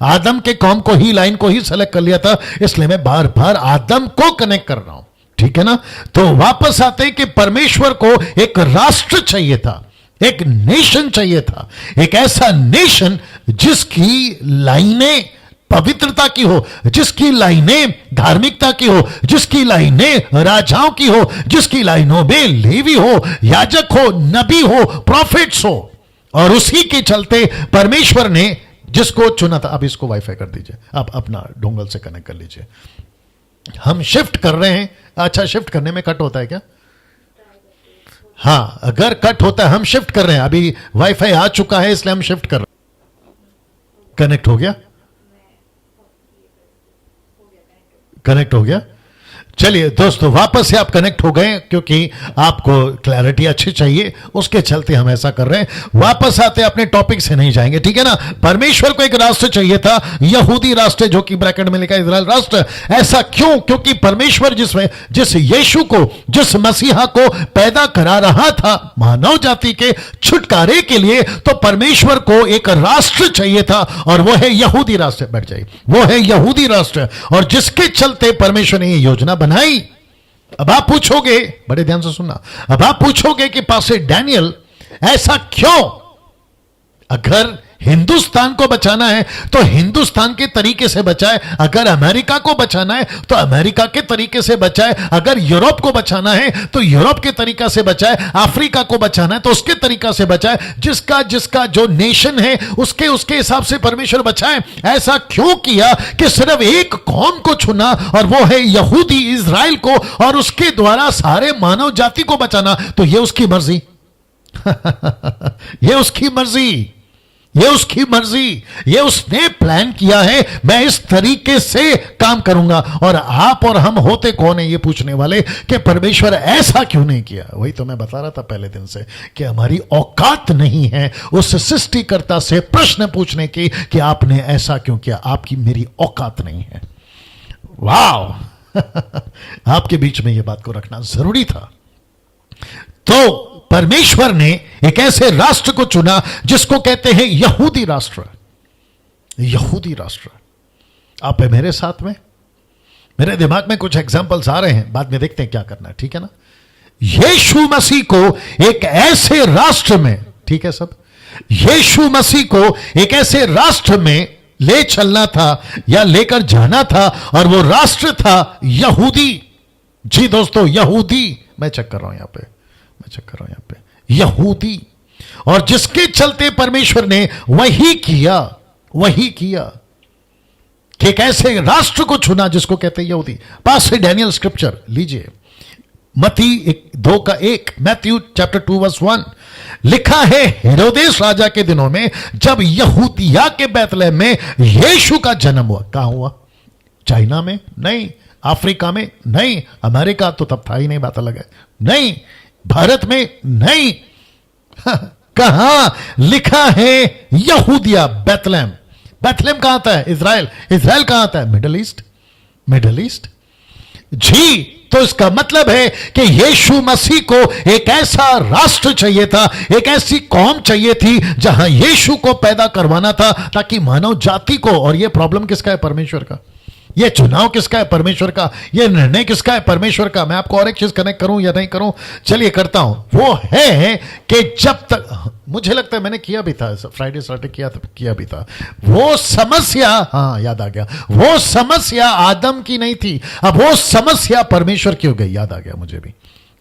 आदम के कौम को ही, लाइन को ही सेलेक्ट कर लिया था, इसलिए मैं बार बार आदम को कनेक्ट कर रहा हूं, ठीक है ना। तो वापस आते हैं कि परमेश्वर को एक राष्ट्र चाहिए था, एक नेशन चाहिए था, एक ऐसा नेशन जिसकी लाइनें पवित्रता की हो, जिसकी लाइनें धार्मिकता की हो, जिसकी लाइनें राजाओं की हो, जिसकी लाइनों में लेवी हो, याजक हो, नबी हो, प्रॉफिट्स हो। और उसी के चलते परमेश्वर ने जिसको चुना था। अब इसको वाईफाई कर दीजिए, आप अपना डोंगल से कनेक्ट कर लीजिए। हम शिफ्ट कर रहे हैं। अच्छा, शिफ्ट करने में कट होता है क्या? हाँ, अगर कट होता है, हम शिफ्ट कर रहे हैं, अभी वाईफाई आ चुका है इसलिए हम शिफ्ट कर रहे हैं। कनेक्ट हो गया, कनेक्ट हो गया। चलिए दोस्तों वापस से आप कनेक्ट हो गए, क्योंकि आपको क्लैरिटी अच्छी चाहिए, उसके चलते हम ऐसा कर रहे हैं। वापस आते अपने टॉपिक से नहीं जाएंगे, ठीक है ना। परमेश्वर को एक राष्ट्र चाहिए था, यहूदी राष्ट्र, जो कि ब्रैकेट में लिखा है इजराइल राष्ट्र। ऐसा क्यों? क्योंकि परमेश्वर जिस यीशु को, जिस मसीहा को पैदा करा रहा था मानव जाति के छुटकारे के लिए, तो परमेश्वर को एक राष्ट्र चाहिए था, और वो है यहूदी राष्ट्र। बैठ जाइए, वो है यहूदी राष्ट्र, और जिसके चलते परमेश्वर ने ये योजना बनाई। अब आप पूछोगे, बड़े ध्यान से सुनना, अब आप पूछोगे कि पास्टर डैनियल ऐसा क्यों? अगर हिंदुस्तान को बचाना है तो हिंदुस्तान के तरीके से बचाए, अगर अमेरिका को बचाना है तो अमेरिका के तरीके से बचाए, अगर यूरोप को बचाना है तो यूरोप के तरीका से बचाए, अफ्रीका को बचाना है तो उसके तरीका से बचाए, जिसका जिसका जो नेशन है उसके उसके हिसाब से परमेश्वर बचाए। ऐसा क्यों किया कि सिर्फ एक कौम को चुना, और वो है यहूदी, इजराइल को, और उसके द्वारा सारे मानव जाति को बचाना? तो ये उसकी मर्जी ये उसकी मर्जी, ये उसकी मर्जी, ये उसने प्लान किया है, मैं इस तरीके से काम करूंगा। और आप और हम होते कौन है ये पूछने वाले कि परमेश्वर ऐसा क्यों नहीं किया? वही तो मैं बता रहा था पहले दिन से कि हमारी औकात नहीं है उस सृष्टिकर्ता से प्रश्न पूछने की कि आपने ऐसा क्यों किया। आपकी मेरी औकात नहीं है। वाह आपके बीच में ये बात को रखना जरूरी था। तो परमेश्वर ने एक ऐसे राष्ट्र को चुना जिसको कहते हैं यहूदी राष्ट्र। यहूदी राष्ट्र। आप है मेरे साथ में? मेरे दिमाग में कुछ एग्जांपल्स आ रहे हैं, बाद में देखते हैं क्या करना है, ठीक है ना। यीशु मसीह को एक ऐसे राष्ट्र में, ठीक है सब, यीशु मसीह को एक ऐसे राष्ट्र में ले चलना था या लेकर जाना था, और वो राष्ट्र था यहूदी। जी दोस्तों, यहूदी, मैं चेक कर रहा हूं यहां पे, यहूदी। और जिसके चलते परमेश्वर ने वही किया कि एक ऐसे राष्ट्र को चुना जिसको कहते हैं यहूदी। पास से डैनियल स्क्रिप्चर लीजिए, मत्ती 2:1, मैथ्यू चैप्टर 2 वर्स 1, लिखा है, हेरोदेस राजा के दिनों में जब यहूदिया के बैतलहम में यीशु का जन्म हुआ। कहां हुआ? चाइना में नहीं, अफ्रीका में नहीं, अमेरिका तो तब था ही नहीं, बात अलग है, नहीं, भारत में नहीं, कहां लिखा है? यहूदिया, बैतलहम। बैतलहम कहां आता है? इजराइल। इजराइल कहां आता है? Middle east. जी, तो इसका मतलब है कि यीशु मसीह को एक ऐसा राष्ट्र चाहिए था, एक ऐसी कौम चाहिए थी जहां यीशु को पैदा करवाना था, ताकि मानव जाति को, और यह प्रॉब्लम किसका है? परमेश्वर का। यह चुनाव किसका है? परमेश्वर का। यह निर्णय किसका है? परमेश्वर का। मैं आपको और एक चीज कनेक्ट करूं या नहीं करूं, चलिए करता हूं। वो है कि जब तक, मुझे लगता है मैंने किया भी था, फ्राइडे सैटरडे किया भी था, वो समस्या, हाँ याद आ गया, वो समस्या आदम की नहीं थी, अब वो समस्या परमेश्वर की हो गई। याद आ गया मुझे भी,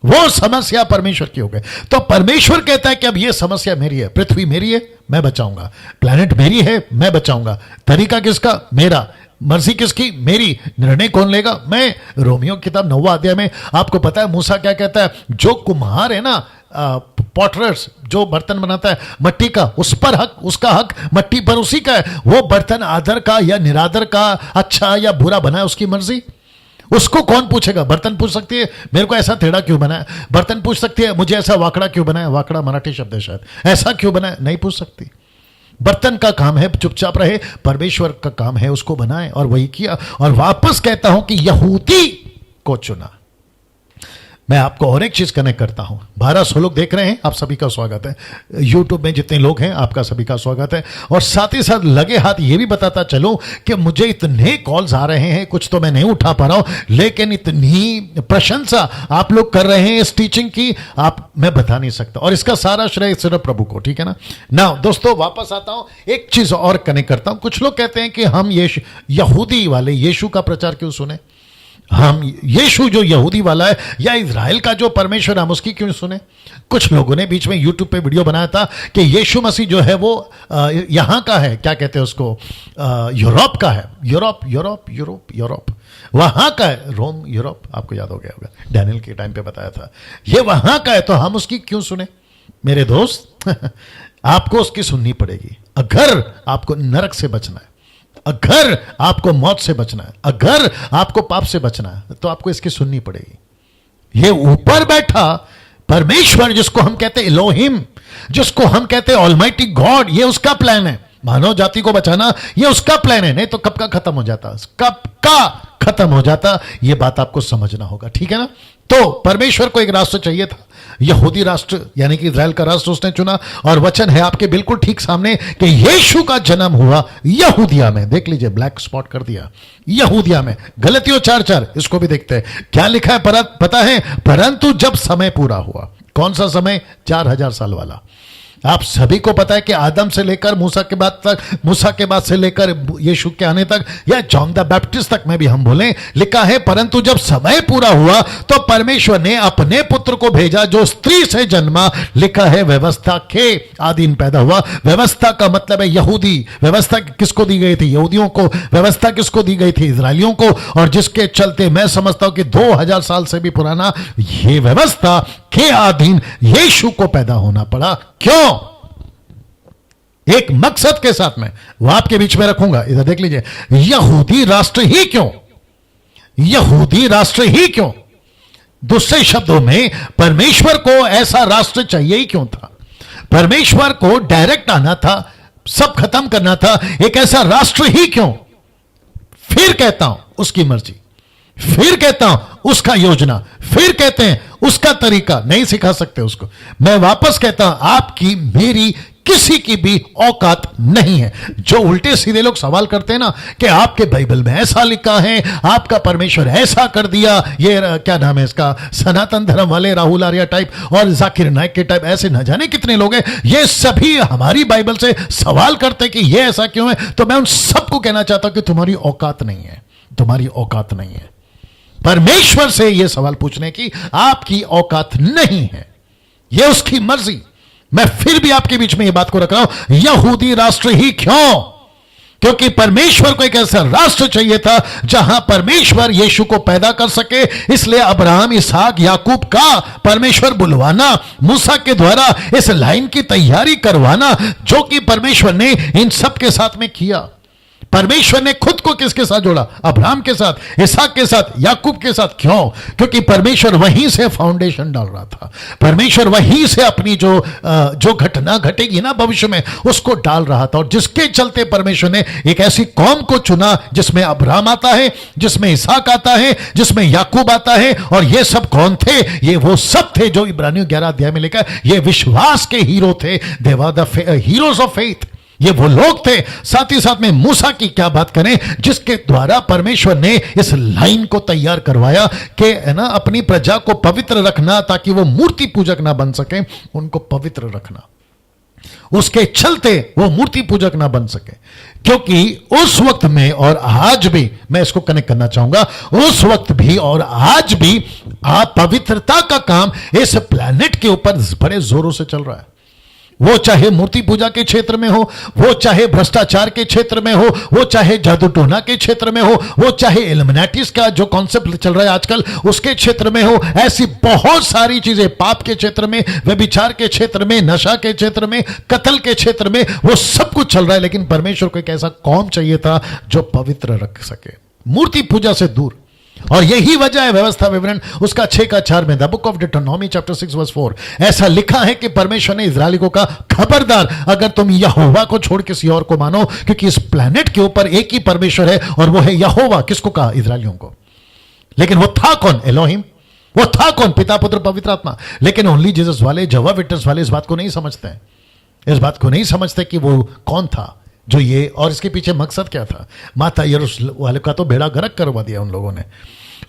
वो समस्या परमेश्वर की हो गई। तो परमेश्वर कहता है कि अब ये समस्या मेरी है, पृथ्वी मेरी है, मैं बचाऊंगा, प्लैनेट मेरी है, मैं बचाऊंगा। तरीका किसका? मेरा। मर्जी किसकी? मेरी। निर्णय कौन लेगा? मैं। रोमियो की किताब 9वां अध्याय में आपको पता है मूसा क्या कहता है? जो कुम्हार है ना, पॉटरर्स, जो बर्तन बनाता है मट्टी का, उस पर हक, उसका हक मट्टी पर उसी का है। वो बर्तन आदर का या निरादर का, अच्छा या बुरा बनाए, उसकी मर्जी। उसको कौन पूछेगा? बर्तन पूछ सकती है मेरे को ऐसा टेढ़ा क्यों बनाया, बर्तन पूछ सकती है मुझे ऐसा वाकड़ा क्यों बनाया, वाकड़ा मराठी शब्द है शायद, ऐसा क्यों बनाया, नहीं पूछ सकती। बर्तन का काम है चुपचाप रहे, परमेश्वर का काम है उसको बनाए, और वही किया। और वापस कहता हूं कि यहूदी को चुना। मैं आपको और एक चीज कनेक्ट करता हूं। 1200 लोग देख रहे हैं, आप सभी का स्वागत है। यूट्यूब में जितने लोग हैं आपका सभी का स्वागत है। और साथ ही साथ लगे हाथ ये भी बताता चलूं कि मुझे इतने कॉल्स आ रहे हैं, कुछ तो मैं नहीं उठा पा रहा हूं, लेकिन इतनी प्रशंसा आप लोग कर रहे हैं इस टीचिंग की, आप, मैं बता नहीं सकता। और इसका सारा श्रेय सिर्फ प्रभु को, ठीक है ना। ना दोस्तों, वापस आता हूं, एक चीज और कनेक्ट करता हूं। कुछ लोग कहते हैं कि हम यहूदी वाले यीशु का प्रचार क्यों सुने, हम यीशु जो यहूदी वाला है या इजराइल का जो परमेश्वर, हम उसकी क्यों सुने। कुछ लोगों ने बीच में यूट्यूब पे वीडियो बनाया था कि यीशु मसीह जो है वो यहां का है, क्या कहते हैं उसको, यूरोप का है, यूरोप वहां का है, रोम, यूरोप, आपको याद हो गया होगा, डैनियल के टाइम पे बताया था, ये वहां का है, तो हम उसकी क्यों सुने। मेरे दोस्त आपको उसकी सुननी पड़ेगी अगर आपको नरक से बचना है, अगर आपको मौत से बचना है, अगर आपको पाप से बचना है, तो आपको इसकी सुननी पड़ेगी। ये ऊपर बैठा परमेश्वर, जिसको हम कहते हैं इलोहिम, जिसको हम कहते हैं ऑलमाइटी गॉड, ये उसका प्लान है। मानव जाति को बचाना ये उसका प्लान है, नहीं तो कब का खत्म हो जाता, कब का खत्म हो जाता। ये बात आपको समझना होगा, ठीक है ना। तो परमेश्वर को एक राष्ट्र चाहिए था, यहूदी राष्ट्र यानी कि इजराइल का राष्ट्र उसने चुना। और वचन है आपके बिल्कुल ठीक सामने कि यीशु का जन्म हुआ यहूदिया में। देख लीजिए, ब्लैक स्पॉट कर दिया, यहूदिया में। गलतियों 4:4, इसको भी देखते हैं क्या लिखा है, पता है, परंतु जब समय पूरा हुआ। कौन सा समय? 4000 साल वाला। आप सभी को पता है कि आदम से लेकर मूसा के बाद तक, मूसा के बाद से लेकर यीशु के आने तक, या जॉन द बैप्टिस्ट तक में भी हम बोलें, लिखा है परंतु जब समय पूरा हुआ तो परमेश्वर ने अपने पुत्र को भेजा जो स्त्री से जन्मा। लिखा है व्यवस्था के आधीन पैदा हुआ। व्यवस्था का मतलब है यहूदी। व्यवस्था किसको दी गई थी? यहूदियों को। व्यवस्था किसको दी गई थी? इजरायलियों को। और जिसके चलते मैं समझता हूं कि 2000 साल से भी पुराना ये व्यवस्था के अधीन यीशु को पैदा होना पड़ा। क्यों? एक मकसद के साथ में, वो आपके बीच में रखूंगा, इधर देख लीजिए। यहूदी राष्ट्र ही क्यों? यहूदी राष्ट्र ही क्यों? दूसरे शब्दों में, परमेश्वर को ऐसा राष्ट्र चाहिए ही क्यों था? परमेश्वर को डायरेक्ट आना था, सब खत्म करना था, एक ऐसा राष्ट्र ही क्यों? फिर कहता हूं उसकी मर्जी, फिर कहता हूं उसका योजना, फिर कहते हैं उसका तरीका। नहीं सिखा सकते उसको। मैं वापस कहता हूं आपकी मेरी किसी की भी औकात नहीं है। जो उल्टे सीधे लोग सवाल करते हैं ना कि आपके बाइबल में ऐसा लिखा है, आपका परमेश्वर ऐसा कर दिया, ये क्या नाम है इसका, सनातन धर्म वाले राहुल आर्या टाइप और जाकिर नाइक के टाइप, ऐसे न जाने कितने लोग हैं, ये सभी हमारी बाइबल से सवाल करते हैं कि ये ऐसा क्यों है। तो मैं उन सबको कहना चाहता हूं कि तुम्हारी औकात नहीं है, तुम्हारी औकात नहीं है। परमेश्वर से यह सवाल पूछने की आपकी औकात नहीं है, यह उसकी मर्जी। मैं फिर भी आपके बीच में यह बात को रख रहा हूं, यहूदी राष्ट्र ही क्यों? क्योंकि परमेश्वर को एक ऐसा राष्ट्र चाहिए था जहां परमेश्वर यीशु को पैदा कर सके। इसलिए अब्राहम, इसहाक, याकूब का परमेश्वर बुलवाना, मूसा के द्वारा इस लाइन की तैयारी करवाना, जो कि परमेश्वर ने इन सब के साथ में किया। परमेश्वर ने खुद को किसके साथ जोड़ा? अब्राहम के साथ, इसहाक के साथ, याकूब के साथ। क्यों? क्योंकि परमेश्वर वहीं से फाउंडेशन डाल रहा था। परमेश्वर वहीं से अपनी जो घटना घटेगी ना भविष्य में, उसको डाल रहा था। और जिसके चलते परमेश्वर ने एक ऐसी कौम को चुना जिसमें अब्राहम आता है, जिसमें इसहाक आता है, जिसमें याकूब आता है। और ये सब कौन थे? ये वो सब थे जो इब्रानियों 11 अध्याय में लिखा है, ये विश्वास के हीरो थे। They were the heroes of faith. ये वो लोग थे। साथ ही साथ में मूसा की क्या बात करें, जिसके द्वारा परमेश्वर ने इस लाइन को तैयार करवाया कि है ना, अपनी प्रजा को पवित्र रखना, ताकि वो मूर्ति पूजक ना बन सके, उनको पवित्र रखना। उसके चलते वो मूर्ति पूजक ना बन सके। क्योंकि उस वक्त में और आज भी, मैं इसको कनेक्ट करना चाहूंगा, उस वक्त भी और आज भी आप पवित्रता का काम इस प्लैनेट के ऊपर बड़े जोरों से चल रहा है। वो चाहे मूर्ति पूजा के क्षेत्र में हो, वो चाहे भ्रष्टाचार के क्षेत्र में हो, वो चाहे जादू टोना के क्षेत्र में हो, वो चाहे इल्यूमिनाटीज का जो कॉन्सेप्ट चल रहा है आजकल उसके क्षेत्र में हो। ऐसी बहुत सारी चीजें, पाप के क्षेत्र में, व्यभिचार के क्षेत्र में, नशा के क्षेत्र में, कत्ल के क्षेत्र में, वो सब कुछ चल रहा है। लेकिन परमेश्वर को एक ऐसा कौम चाहिए था जो पवित्र रख सके, मूर्ति पूजा से दूर। और यही वजह है व्यवस्था विवरण उसका 6:4 में, द बुक ऑफ डिटरनॉमी चैप्टर 6:4 ऐसा लिखा है कि परमेश्वर ने इजरायली को कहा, खबरदार अगर तुम यहोवा को छोड़ किसी और को मानो, क्योंकि इस प्लेनेट के ऊपर एक ही परमेश्वर है और वो है यहोवा। किसको कहा? इजरायलियों को। लेकिन वो था कौन? एलोहिम। वो था कौन? पिता, पुत्र, पवित्र आत्मा। लेकिन ओनली जीसस वाले, जवा विटनेस वाले इस बात को नहीं समझते हैं, इस बात को नहीं समझते कि वो कौन था जो ये, और इसके पीछे मकसद क्या था। माता यरूशलेम वाले का तो बेड़ा गर्क करवा दिया उन लोगों ने।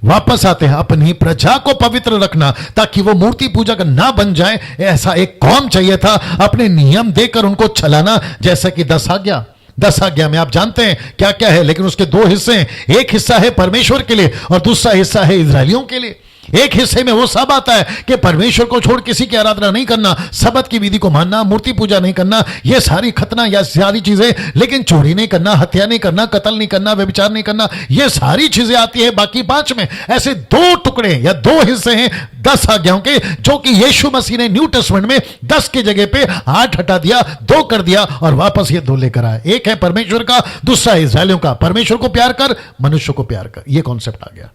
वापस आते हैं, अपनी प्रजा को पवित्र रखना ताकि वो मूर्ति पूजक ना बन जाए, ऐसा एक कौम चाहिए था। अपने नियम देकर उनको चलाना, जैसा कि 10 आज्ञा। 10 आज्ञा में आप जानते हैं क्या क्या है, लेकिन उसके 2 हिस्से हैं। एक हिस्सा है परमेश्वर के लिए और दूसरा हिस्सा है इजरायलियों के लिए। एक हिस्से में वो सब आता है कि परमेश्वर को छोड़ किसी की आराधना नहीं करना, सबत की विधि को मानना, मूर्ति पूजा नहीं करना, ये सारी खतना या सारी चीजें। लेकिन चोरी नहीं करना, हत्या नहीं करना, कत्ल नहीं करना, व्यभिचार नहीं करना, ये सारी चीजें आती है बाकी 5 में। ऐसे 2 टुकड़े या 2 हिस्से हैं 10 आज्ञाओं के, जो कि यीशु मसीह ने न्यू टेस्टमेंट में 10 के जगह पे 8 हटा दिया, 2 कर दिया और वापस ये 2 लेकर आया। एक है परमेश्वर का, दूसरा इजरायलियों का। परमेश्वर को प्यार कर, मनुष्य को प्यार कर, ये कॉन्सेप्ट आ गया।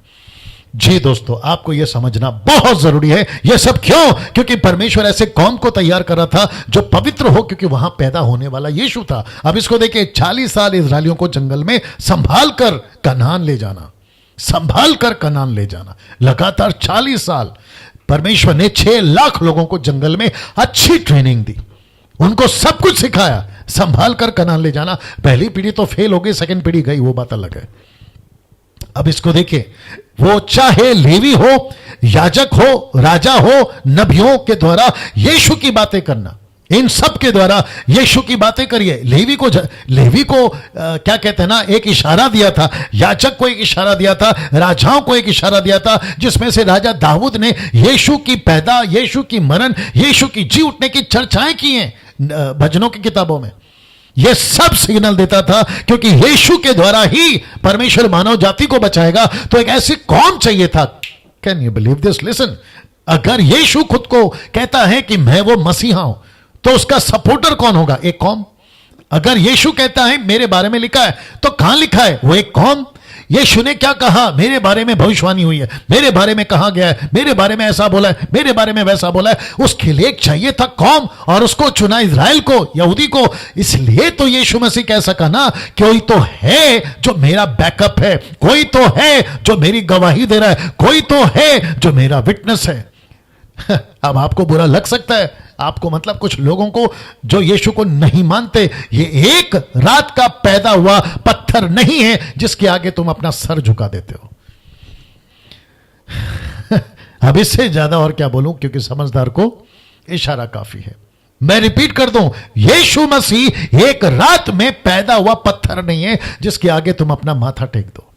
जी दोस्तों, आपको यह समझना बहुत जरूरी है। यह सब क्यों? क्योंकि परमेश्वर ऐसे कौम को तैयार कर रहा था जो पवित्र हो, क्योंकि वहां पैदा होने वाला यीशु था। अब इसको देखिए, 40 साल इजरायलियों को जंगल में संभाल कर कनान ले जाना, संभाल कर कनान ले जाना, लगातार 40 साल। परमेश्वर ने 6 लाख लोगों को जंगल में अच्छी ट्रेनिंग दी, उनको सब कुछ सिखाया, संभाल कर कनान ले जाना। पहली पीढ़ी तो फेल हो गई, सेकंड पीढ़ी गई, वो बात अलग है। अब इसको देखिए, वो चाहे लेवी हो, याजक हो, राजा हो, नबियों के द्वारा यीशु की बातें करना, इन सब के द्वारा यीशु की बातें करिए। लेवी को क्या कहते हैं ना, एक इशारा दिया था, याजक को एक इशारा दिया था, राजाओं को एक इशारा दिया था, जिसमें से राजा दाऊद ने यीशु की पैदा, यीशु की मरण, यीशु की जी उठने की चर्चाएं की हैं भजनों की किताबों में। यह सब सिग्नल देता था, क्योंकि यीशु के द्वारा ही परमेश्वर मानव जाति को बचाएगा। तो एक ऐसी कौम चाहिए था। Can you believe this? Listen, अगर यीशु खुद को कहता है कि मैं वो मसीहा हूं, तो उसका सपोर्टर कौन होगा? एक कौम। अगर यीशु कहता है मेरे बारे में लिखा है, तो कहां लिखा है? वो एक कौम। यीशु ने क्या कहा? मेरे बारे में भविष्यवाणी हुई है, मेरे बारे में कहा गया है, मेरे बारे में ऐसा बोला है, मेरे बारे में वैसा बोला है। उसके लिए चाहिए था कौम, और उसको चुना इजराइल को, यहूदी को। इसलिए तो यीशु मसीह कह सका ना, कोई तो है जो मेरा बैकअप है, कोई तो है जो मेरी गवाही दे रहा है, कोई तो है जो मेरा विटनेस है। अब आपको बुरा लग सकता है, आपको मतलब कुछ लोगों को जो यीशु को नहीं मानते, ये एक रात का पैदा हुआ पत्थर नहीं है जिसके आगे तुम अपना सर झुका देते हो। अब इससे ज्यादा और क्या बोलूं, क्योंकि समझदार को इशारा काफी है। मैं रिपीट कर दूं, यीशु मसीह एक रात में पैदा हुआ पत्थर नहीं है जिसके आगे तुम अपना माथा टेक दो।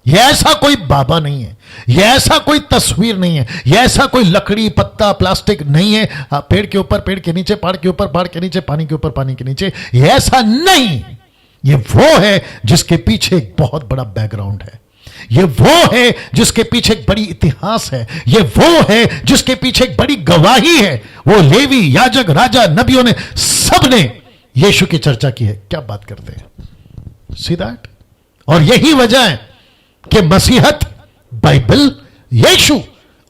यह ऐसा कोई बाबा नहीं है, यह ऐसा कोई तस्वीर नहीं है, यह ऐसा कोई लकड़ी पत्ता प्लास्टिक नहीं है, पेड़ के ऊपर पेड़ के नीचे, पहाड़ के ऊपर पहाड़ के नीचे, पानी के ऊपर पानी के नीचे। यह ऐसा नहीं, यह वो है जिसके पीछे एक बहुत बड़ा बैकग्राउंड है। ये वो है जिसके पीछे एक बड़ी इतिहास है। ये वो है जिसके पीछे एक बड़ी गवाही है। वो लेवी, याजक, राजा, नबियों ने, सबने यीशु की चर्चा की है। क्या बात करते हैं, सी दैट। और यही वजह है कि मसीहत, बाइबल, यीशु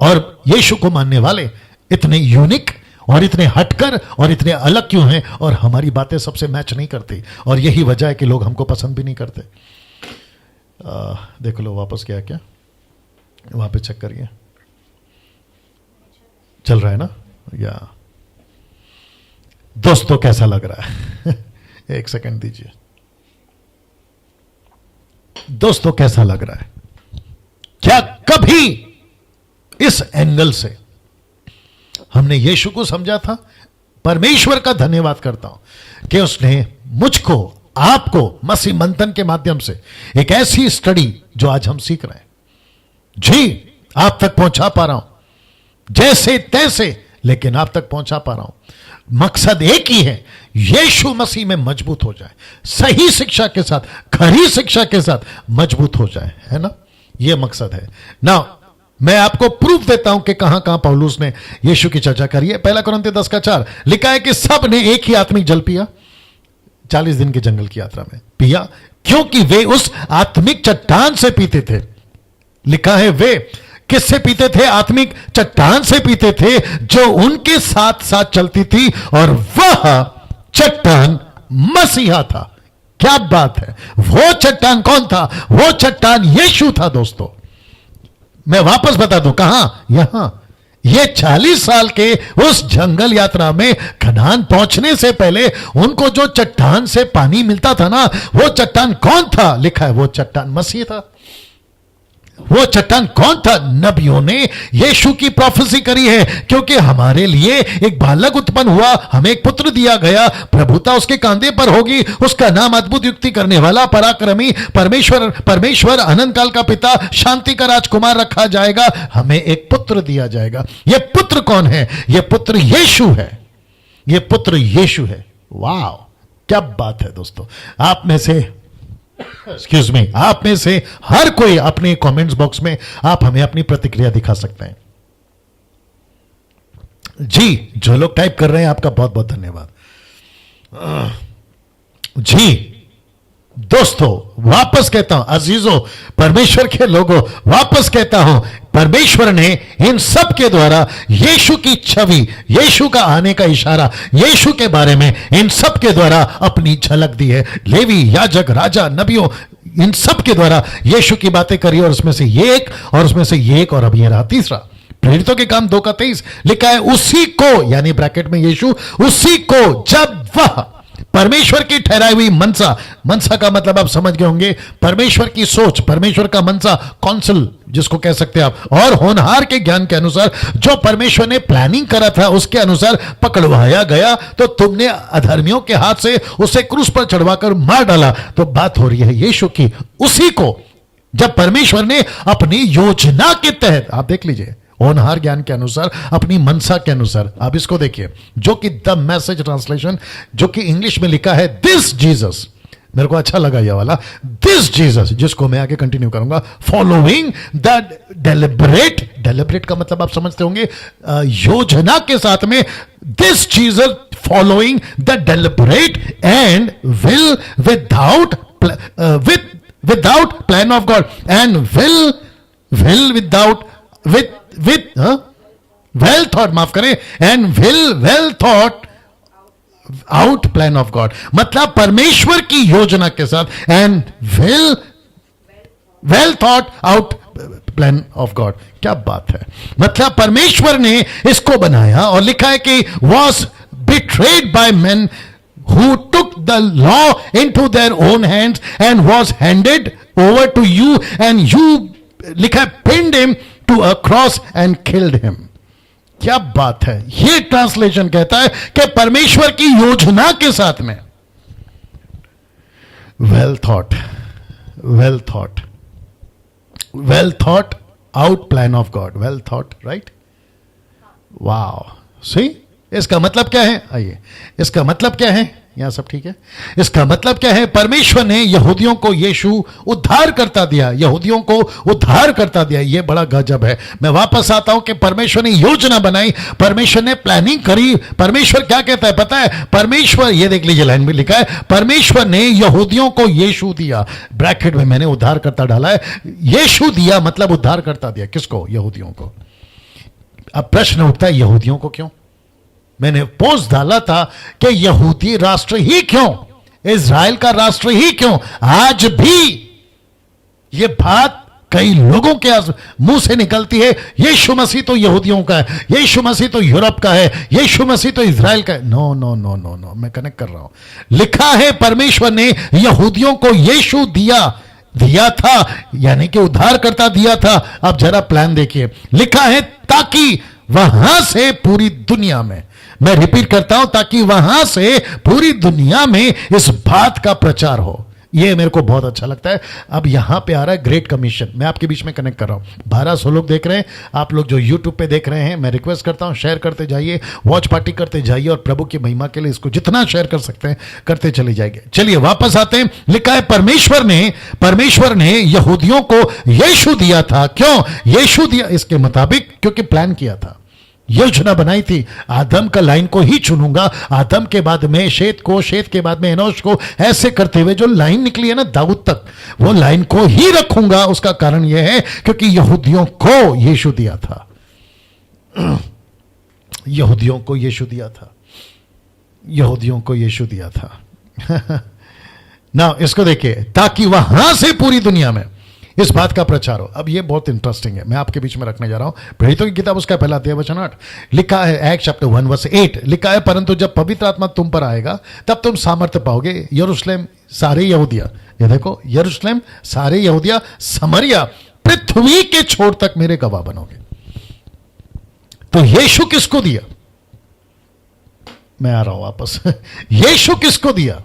और यीशु को मानने वाले इतने यूनिक और इतने हटकर और इतने अलग क्यों हैं, और हमारी बातें सबसे मैच नहीं करती। और यही वजह है कि लोग हमको पसंद भी नहीं करते। देख लो वापस गया क्या, वहां पे चेक करिए, चल रहा है ना। या दोस्तों कैसा लग रहा है? एक सेकंड दीजिए। दोस्तों कैसा लग रहा है? क्या कभी इस एंगल से हमने यीशु को समझा था? परमेश्वर का धन्यवाद करता हूं कि उसने मुझको, आपको मसीह मंथन के माध्यम से एक ऐसी स्टडी जो आज हम सीख रहे हैं, जी आप तक पहुंचा पा रहा हूं जैसे तैसे, लेकिन आप तक पहुंचा पा रहा हूं। मकसद एक ही है, यीशु मसीह में मजबूत हो जाए, सही शिक्षा के साथ, खरी शिक्षा के साथ मजबूत हो जाए, है ना। यह मकसद है ना। मैं आपको प्रूफ देता हूं कि कहां कहां पौलुस ने यीशु की चर्चा करी है। 1 कुरिन्थियों 10:4 लिखा है कि सब ने एक ही आत्मिक जल पिया, 40 दिन के जंगल की यात्रा में पिया, क्योंकि वे उस आत्मिक चट्टान से पीते थे। लिखा है वे किससे पीते थे? आत्मिक चट्टान से पीते थे जो उनके साथ साथ चलती थी, और वह चट्टान मसीहा था। क्या बात है! वो चट्टान कौन था? वो चट्टान यीशु था। दोस्तों मैं वापस बता दूं, कहां? यहां। ये 40 साल के उस जंगल यात्रा में कनान पहुंचने से पहले उनको जो चट्टान से पानी मिलता था ना, वो चट्टान कौन था? लिखा है वो चट्टान मसीह था। वो चट्टान कौन था? नबियों ने यीशु की प्रोफेसी करी है, क्योंकि हमारे लिए एक बालक उत्पन्न हुआ, हमें एक पुत्र दिया गया, प्रभुता उसके कांधे पर होगी, उसका नाम अद्भुत युक्ति करने वाला, पराक्रमी, परमेश्वर, अनंत काल का पिता, शांति का राजकुमार रखा जाएगा। हमें एक पुत्र दिया जाएगा। यह पुत्र कौन है? यह पुत्र यीशु है। यह पुत्र यीशु है। वाह, क्या बात है दोस्तों। आप में से, एक्सक्यूज मी, आप में से हर कोई अपने कमेंट्स बॉक्स में आप हमें अपनी प्रतिक्रिया दिखा सकते हैं। जी, जो लोग टाइप कर रहे हैं आपका बहुत बहुत धन्यवाद। जी दोस्तों, वापस कहता हूं, अजीजों, परमेश्वर के लोगों, वापस कहता हूं, परमेश्वर ने इन सब के द्वारा यीशु की छवि, यीशु का आने का इशारा, यीशु के बारे में इन सब के द्वारा अपनी झलक दी है। लेवी, याजक, राजा, नबियों, इन सब के द्वारा यीशु की बातें करी, और उसमें से ये एक, और उसमें से ये एक, और अब ये रहा तीसरा। प्रेरितों के काम 2:23 लिखा है, उसी को, यानी ब्रैकेट में यीशु, उसी को जब वह परमेश्वर की ठहराई हुई मनसा, मनसा का मतलब आप समझ गए होंगे, परमेश्वर की सोच, परमेश्वर का मनसा, काउंसिल जिसको कह सकते हैं आप, और होनहार के ज्ञान के अनुसार जो परमेश्वर ने प्लानिंग करा था उसके अनुसार पकड़वाया गया, तो तुमने अधर्मियों के हाथ से उसे क्रूस पर चढ़वाकर मार डाला। तो बात हो रही है यीशु की। उसी को जब परमेश्वर ने अपनी योजना के तहत, आप देख लीजिए, होनहार ज्ञान के अनुसार, अपनी मनसा के अनुसार, आप इसको देखिए, जो कि द मैसेज ट्रांसलेशन, जो कि इंग्लिश में लिखा है दिस जीसस, मेरे को अच्छा लगा ये वाला, दिस जीसस, जिसको मैं आगे कंटिन्यू करूंगा, फॉलोइंग द डेलिब्रेट का मतलब आप समझते होंगे, योजना के साथ में, this Jesus following the deliberate and will without plan of God, and will without well thought, माफ करें, and well thought out plan of God, मतलब परमेश्वर की योजना के साथ, and well thought out plan of God. क्या बात है, मतलब परमेश्वर ने इसको बनाया और लिखा है कि was betrayed by man who took the law into their own hands and was handed over to you and you, लिखा है, pinned him to a cross and killed him। क्या बात है, ये ट्रांसलेशन कहता है कि परमेश्वर की योजना के साथ में, well thought, well thought, well thought out plan of God, well thought, right, wow. See, इसका मतलब क्या है, आइए, इसका मतलब क्या है, यहां सब ठीक है, इसका मतलब क्या है, परमेश्वर ने यहूदियों को यीशु उद्धार करता दिया, यहूदियों को उद्धार करता दिया। यह बड़ा गजब है। मैं वापस आता हूं कि परमेश्वर ने योजना बनाई, परमेश्वर ने प्लानिंग करी। परमेश्वर क्या कहता है पता है, परमेश्वर, ये देख लीजिए लाइन में लिखा है, परमेश्वर ने यहूदियों को यीशु दिया, ब्रैकेट में मैंने उद्धार करता डाला है, यीशु दिया मतलब उद्धार करता दिया। किसको? यहूदियों को। अब प्रश्न उठता है, यहूदियों को क्यों? मैंने पोस्ट डाला था कि यहूदी राष्ट्र ही क्यों, इज़राइल का राष्ट्र ही क्यों? आज भी यह बात कई लोगों के मुंह से निकलती है, यीशु मसीह तो यहूदियों का है, यीशु मसीह तो यूरोप का है, यीशु मसीह तो इज़राइल का है। No no no no no, मैं कनेक्ट कर रहा हूं। लिखा है परमेश्वर ने यहूदियों को यीशु दिया था, यानी कि उद्धार करता दिया था। अब जरा प्लान देखिए, लिखा है ताकि वहां से पूरी दुनिया में, मैं रिपीट करता हूं, ताकि वहां से पूरी दुनिया में इस बात का प्रचार हो। यह मेरे को बहुत अच्छा लगता है। अब यहां पे आ रहा है ग्रेट कमीशन, मैं आपके बीच में कनेक्ट कर रहा हूं। 1200 लोग देख रहे हैं, आप लोग जो यूट्यूब पे देख रहे हैं, मैं रिक्वेस्ट करता हूं शेयर करते जाइए, वॉच पार्टी करते जाइए और प्रभु की महिमा के लिए इसको जितना शेयर कर सकते हैं करते चले जाएंगे। चलिए वापस आते हैं। लिखा है परमेश्वर ने यहूदियों को यीशु दिया था। क्यों यीशु दिया? इसके मुताबिक, क्योंकि प्लान किया था, योजना बनाई थी, आदम का लाइन को ही चुनूंगा, आदम के बाद में शेत को, शेत के बाद में एनोश को, ऐसे करते हुए जो लाइन निकली है ना दाऊद तक, वो लाइन को ही रखूंगा। उसका कारण यह है क्योंकि यहूदियों को यीशु दिया था, यहूदियों को यीशु दिया था, यहूदियों को यीशु दिया था। ना इसको देखिए, ताकि वहां से पूरी दुनिया में इस बात का प्रचार हो। अब ये बहुत इंटरेस्टिंग है, मैं आपके बीच में रखने जा रहा हूं। प्रेरितों की किताब उसका पहला अध्याय वचन 8 लिखा है, एक्ट चैप्टर 1 वर्स 8 लिखा है, परंतु जब पवित्र आत्मा तुम पर आएगा तब तुम सामर्थ्य पाओगे। यरूशलेम सारे यहूदिया, ये देखो, यरूशलेम सारे यहूदिया, समरिया, पृथ्वी के छोर तक मेरे गवाह बनोगे। तो यीशु किसको दिया? मैं आ रहा हूं वापस। यीशु किसको दिया?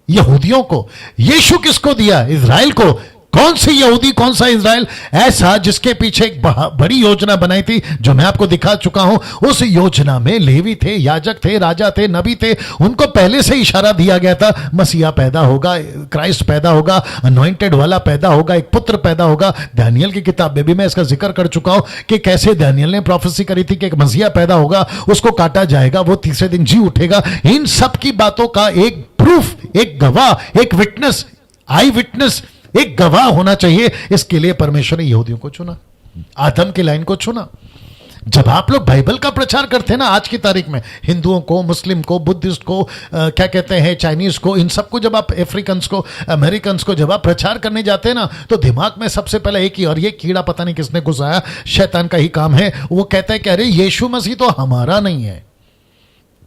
यहूदियों को। यीशु किसको दिया? इज़राइल को। कौन सी यहूदी, कौन सा इज़राइल? ऐसा जिसके पीछे एक बड़ी योजना बनाई थी, जो मैं आपको दिखा चुका हूं। उस योजना में लेवी थे, याजक थे, राजा थे, नबी थे। उनको पहले से इशारा दिया गया था, मसीहा पैदा होगा, क्राइस्ट पैदा होगा, अनॉइंटेड वाला पैदा होगा, एक पुत्र पैदा होगा। दानियल की किताब में भी मैं इसका जिक्र कर चुका हूं कि कैसे दानियल ने प्रोफेसी करी थी कि एक मसीहा पैदा होगा, उसको काटा जाएगा, वो तीसरे दिन जी उठेगा। इन सब की बातों का एक प्रूफ, एक गवाह, एक विटनेस, आई विटनेस, एक गवाह होना चाहिए। इसके लिए परमेश्वर ने यहूदियों को चुना, आदम की लाइन को चुना। जब आप लोग बाइबल का प्रचार करते हैं ना आज की तारीख में, हिंदुओं को, मुस्लिम को, बुद्धिस्ट को, क्या कहते हैं, चाइनीज को, इन सबको जब आप, अफ्रीकन्स को, अमेरिकन को जब आप प्रचार करने जाते हैं ना, तो दिमाग में सबसे पहले एक ही, और ये कीड़ा पता नहीं किसने घुसाया, शैतान का ही काम है। वो कहता है कि अरे यीशु मसीह तो हमारा नहीं है।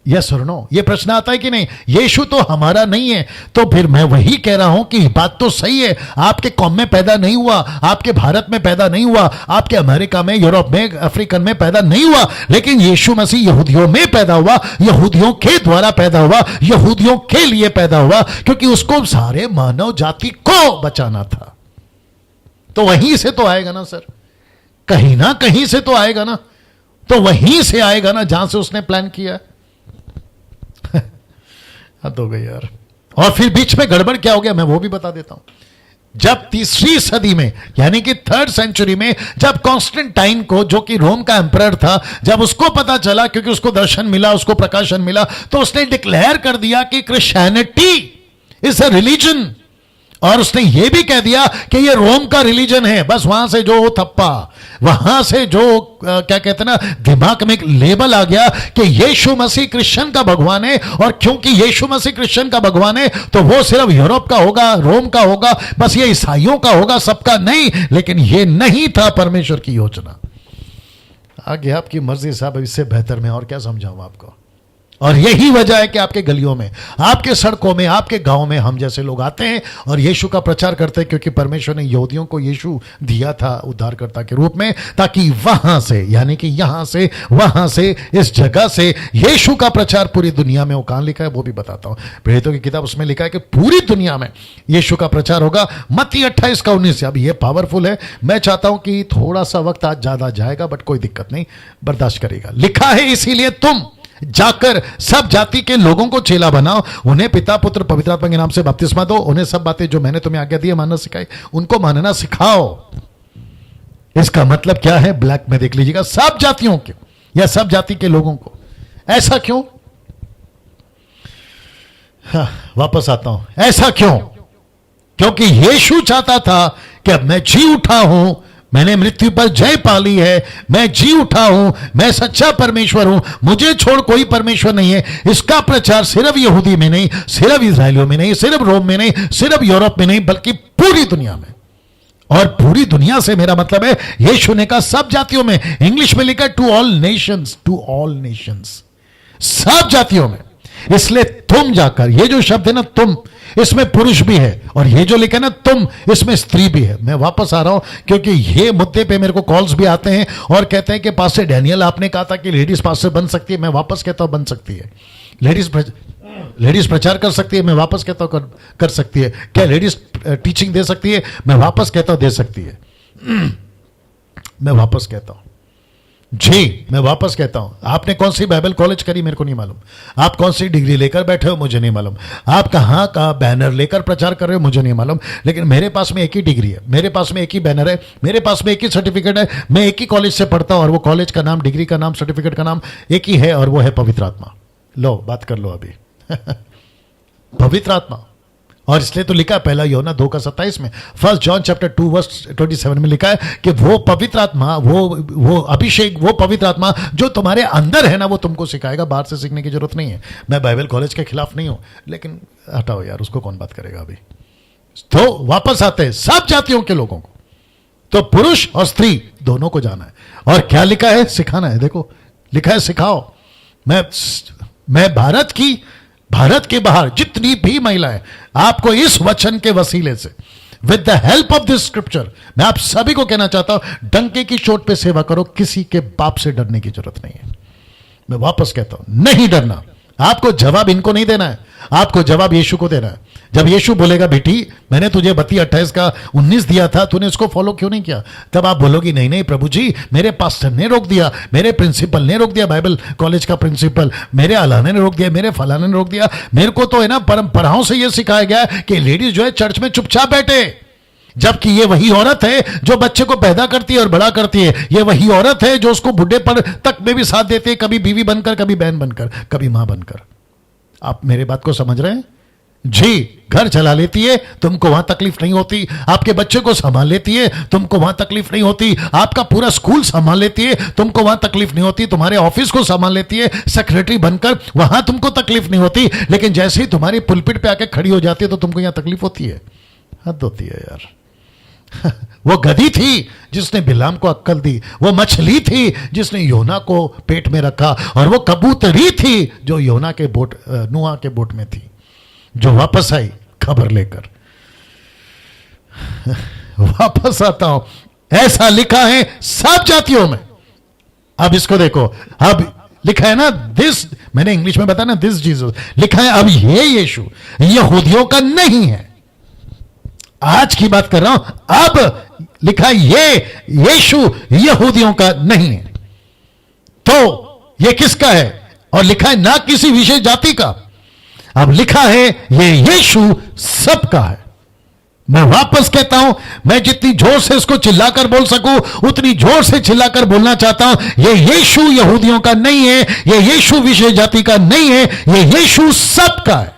यस और नो, ये प्रश्न आता है कि नहीं? यीशु तो हमारा नहीं है। तो फिर मैं वही कह रहा हूं कि बात तो सही है, आपके कौम में पैदा नहीं हुआ, आपके भारत में पैदा नहीं हुआ, आपके अमेरिका में, यूरोप में, अफ्रीकन में पैदा नहीं हुआ, लेकिन यीशु मसीह यहूदियों में पैदा हुआ, यहूदियों के द्वारा पैदा हुआ, यहूदियों के लिए पैदा हुआ, क्योंकि उसको सारे मानव जाति को बचाना था। तो वहीं से तो आएगा ना सर, कहीं ना कहीं से तो आएगा ना, तो वहीं से आएगा ना जहां से उसने प्लान किया। हद हो गई यार। और फिर बीच में गड़बड़ क्या हो गया, मैं वो भी बता देता हूं। जब तीसरी सदी में, यानी कि 3rd सेंचुरी में, जब कॉन्स्टेंटाइन को, जो कि रोम का एम्परर था, जब उसको पता चला, क्योंकि उसको दर्शन मिला, उसको प्रकाशन मिला, तो उसने डिक्लेयर कर दिया कि क्रिश्चियनिटी इज अ रिलीजन और उसने ये भी कह दिया कि ये रोम का रिलीजन है। बस वहां से जो थप्पा, वहां से जो क्या कहते हैं ना, दिमाग में एक लेबल आ गया कि यीशु मसीह क्रिश्चियन का भगवान है, और क्योंकि यीशु मसीह क्रिश्चियन का भगवान है तो वो सिर्फ यूरोप का होगा, रोम का होगा, बस ये ईसाइयों का होगा, सबका नहीं। लेकिन ये नहीं था परमेश्वर की योजना। आगे आपकी मर्जी साहब, इससे बेहतर मैं और क्या समझाऊं आपको। और यही वजह है कि आपके गलियों में, आपके सड़कों में, आपके गांव में हम जैसे लोग आते हैं और यीशु का प्रचार करते हैं, क्योंकि परमेश्वर ने यहूदियों को यीशु दिया था उद्धारकर्ता के रूप में, ताकि वहां से, यानी कि यहां से, वहां से, इस जगह से यीशु का प्रचार पूरी दुनिया में। वो कहां लिखा है वो भी बताता हूं, प्रेरितों की किताब, उसमें लिखा है कि पूरी दुनिया में यीशु का प्रचार होगा। मत्ती 28:19। अब ये पावरफुल है। मैं चाहता हूं कि थोड़ा सा वक्त आज ज्यादा जाएगा, बट कोई दिक्कत नहीं, बर्दाश्त करेगा। लिखा है, इसीलिए तुम जाकर सब जाति के लोगों को चेला बनाओ, उन्हें पिता पुत्र पवित्र आत्मा के नाम से बपतिस्मा दो, उन्हें सब बातें जो मैंने तुम्हें आज्ञा दी है मानना सिखाई, उनको मानना सिखाओ। इसका मतलब क्या है, ब्लैक में देख लीजिएगा, सब जातियों के या सब जाति के लोगों को। ऐसा क्यों? वापस आता हूं, ऐसा क्यों? क्योंकि यीशु चाहता था कि अब मैं जी उठा हूं, मैंने मृत्यु पर जय पाली है, मैं जी उठा हूं, मैं सच्चा परमेश्वर हूं, मुझे छोड़ कोई परमेश्वर नहीं है। इसका प्रचार सिर्फ यहूदी में नहीं, सिर्फ इजराइलियों में नहीं, सिर्फ रोम में नहीं, सिर्फ यूरोप में नहीं, बल्कि पूरी दुनिया में। और पूरी दुनिया से मेरा मतलब है, यीशु ने कहा सब जातियों में। इंग्लिश में लिखा to all nations, to all nations, सब जातियों में। इसलिए तुम जाकर, ये जो शब्द है ना तुम, इसमें पुरुष भी है, और ये जो लिखा है ना तुम, इसमें स्त्री भी है। मैं वापस आ रहा हूं क्योंकि ये मुद्दे पे मेरे को कॉल्स भी आते हैं और कहते हैं कि पास्टर डैनियल आपने कहा था कि लेडीज पास्टर बन सकती है। मैं वापस कहता हूं बन सकती है। लेडीज प्रचार कर सकती है। मैं वापस कहता हूं कर सकती है। क्या लेडीज टीचिंग दे सकती है? मैं वापस कहता हूं दे सकती है। मैं वापस कहता हूं जी, मैं वापस कहता हूं। आपने कौन सी बाइबल कॉलेज करी मेरे को नहीं मालूम, आप कौन सी डिग्री लेकर बैठे हो मुझे नहीं मालूम, आप कहां का बैनर लेकर प्रचार कर रहे हो मुझे नहीं मालूम, लेकिन मेरे पास में एक ही डिग्री है, मेरे पास में एक ही बैनर है, मेरे पास में एक ही सर्टिफिकेट है, मैं एक ही कॉलेज से पढ़ता हूं, और वो कॉलेज का नाम, डिग्री का नाम, सर्टिफिकेट का नाम एक ही है, और वो है पवित्र आत्मा। लो बात कर लो अभी। पवित्र आत्मा। और इसलिए तो लिखा है पहला यूहन्ना 2:27 में, 1 जॉन चैप्टर 2:27 में लिखा है कि वो पवित्र आत्मा, वो अभिषेक, वो पवित्र आत्मा जो तुम्हारे अंदर है ना, वो तुमको सिखाएगा। बाहर से सीखने की जरूरत नहीं है। मैं बाइबल कॉलेज के खिलाफ नहीं हूं, लेकिन हटाओ यार, उसको कौन बात करेगा अभी। तो वापस आते हैं सब जातियों के लोगों को, तो पुरुष और स्त्री दोनों को जाना है। और क्या लिखा है? सिखाना है। देखो लिखा है सिखाओ। मैं भारत के बाहर जितनी भी महिलाएं, आपको इस वचन के वसीले से, with the help of this scripture, मैं आप सभी को कहना चाहता हूं, डंके की चोट पे सेवा करो। किसी के बाप से डरने की जरूरत नहीं है। मैं वापस कहता हूं, नहीं डरना। आपको जवाब इनको नहीं देना है, आपको जवाब यीशु को देना है। जब यीशु बोलेगा बेटी मैंने तुझे मत्ती 28:19 दिया था, तूने इसको फॉलो क्यों नहीं किया, तब आप बोलोगी नहीं नहीं प्रभु जी, मेरे पास्टर ने रोक दिया, मेरे प्रिंसिपल ने रोक दिया, बाइबल कॉलेज का प्रिंसिपल, मेरे अलाने ने रोक दिया, मेरे फलाने ने रोक दिया। मेरे को तो है ना परंपराओं से यह सिखाया गया है कि लेडीज जो है चर्च में चुपचाप बैठे, जबकि ये वही औरत है जो बच्चे को पैदा करती है और बड़ा करती है। ये वही औरत है जो उसको बुढ़े पर तक में भी साथ देती है, कभी बीवी बनकर, कभी बहन बनकर, कभी मां बनकर। आप मेरे बात को समझ रहे हैं जी? घर चला लेती है, तुमको वहां तकलीफ नहीं होती। आपके बच्चे को संभाल लेती है, तुमको वहां तकलीफ नहीं होती। आपका पूरा स्कूल संभाल लेती है, तुमको वहां तकलीफ नहीं होती। तुम्हारे ऑफिस को संभाल लेती है सेक्रेटरी बनकर, वहां तुमको तकलीफ नहीं होती। लेकिन जैसे ही तुम्हारी पुलपिट पे आके खड़ी हो जाती है तो तुमको यहां तकलीफ होती है। हद होती है यार। वो गधी थी जिसने बिलाम को अक्कल दी, वो मछली थी जिसने योना को पेट में रखा, और वो कबूतरी थी जो योना के बोट, नूहा के बोट में थी, जो वापस आई खबर लेकर। वापस आता हूं, ऐसा लिखा है सब जातियों में। अब इसको देखो, अब लिखा है ना दिस, मैंने इंग्लिश में बताया ना दिस जीसस, लिखा है अब ये यीशु यहूदियों का नहीं है। आज की बात कर रहा हूं। अब लिखा है ये यीशु यहूदियों का नहीं है, तो ये किसका है? और लिखा है ना किसी विशेष जाति का। अब लिखा है ये यीशु सबका है। मैं वापस कहता हूं, मैं जितनी जोर से इसको चिल्लाकर बोल सकूं उतनी जोर से चिल्लाकर बोलना चाहता हूं, ये यीशु यहूदियों का नहीं है, ये यीशु विशेष जाति का नहीं है, ये यीशु सबका है।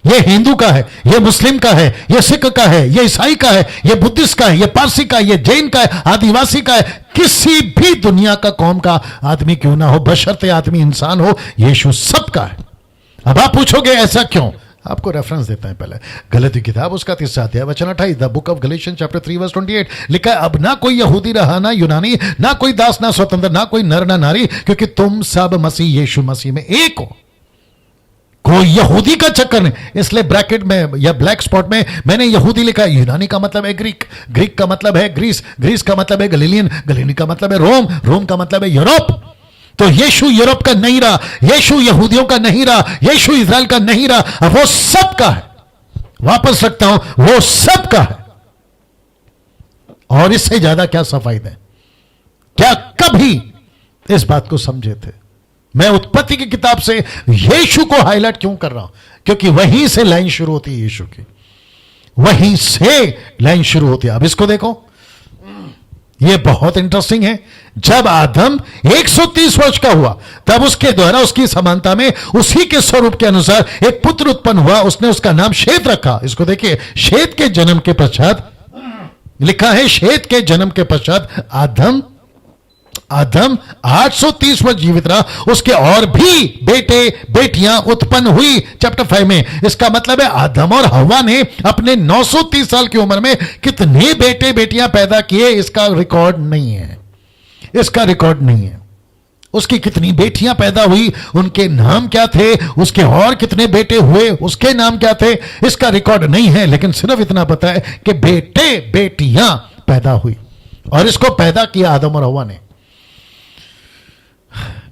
ये हिंदू का है, ये मुस्लिम का है, ये सिख का है, ये ईसाई का है, ये बुद्धिस्ट का है, ये पारसी का है, ये जैन का है, आदिवासी का है, किसी भी दुनिया का कौम का आदमी क्यों ना हो, बशर्ते आदमी इंसान हो, यीशु सबका है। अब आप पूछोगे ऐसा क्यों? आपको रेफरेंस देता है। पहले गलती किताब उसका 3 अध्याय वचन 28, the book of Galatians chapter 3 verse 28 लिखा है, अब ना कोई यहूदी रहा ना यूनानी, ना कोई दास ना स्वतंत्र, ना कोई नर ना नारी, क्योंकि तुम सब मसीह यीशु मसीह में एक हो। कोई यहूदी का चक्कर नहीं। इसलिए ब्रैकेट में या ब्लैक स्पॉट में मैंने यहूदी लिखा है। यूनानी का मतलब है ग्रीक, ग्रीक का मतलब है ग्रीस, ग्रीस का मतलब है गलीलियन, गलीली का मतलब है रोम, रोम का मतलब है यूरोप। तो यीशु यूरोप का नहीं रहा, यीशु यहूदियों का नहीं रहा, यीशु इजराइल का नहीं रहा, अब वो सबका है। वापस रखता हूं, वो सबका है। और इससे ज्यादा क्या सफाई दें? क्या कभी इस बात को समझे थे? मैं उत्पत्ति की किताब से यीशु को हाईलाइट क्यों कर रहा हूं? क्योंकि वहीं से लाइन शुरू होती है यीशु की, वहीं से लाइन शुरू होती है। अब इसको देखो, यह बहुत इंटरेस्टिंग है। जब आदम 130 वर्ष का हुआ, तब उसके द्वारा उसकी समानता में उसी के स्वरूप के अनुसार एक पुत्र उत्पन्न हुआ। उसने उसका नाम शेत रखा। इसको देखिए, शेत के जन्म के पश्चात लिखा है, शेत के जन्म के पश्चात आदम 830 वर्ष जीवित रहा, उसके और भी बेटे बेटियां उत्पन्न हुई। चैप्टर 5 में इसका मतलब है आदम और हव्वा ने अपने 930 साल की उम्र में कितने बेटे बेटियां पैदा किए, इसका रिकॉर्ड नहीं है। इसका रिकॉर्ड नहीं है। उसकी कितनी बेटियां पैदा हुई, उनके नाम क्या थे, उसके और कितने बेटे हुए, उसके नाम क्या थे, इसका रिकॉर्ड नहीं है। लेकिन सिर्फ इतना पता है कि बेटे बेटियां पैदा हुई, और इसको पैदा किया आदम और हव्वा ने।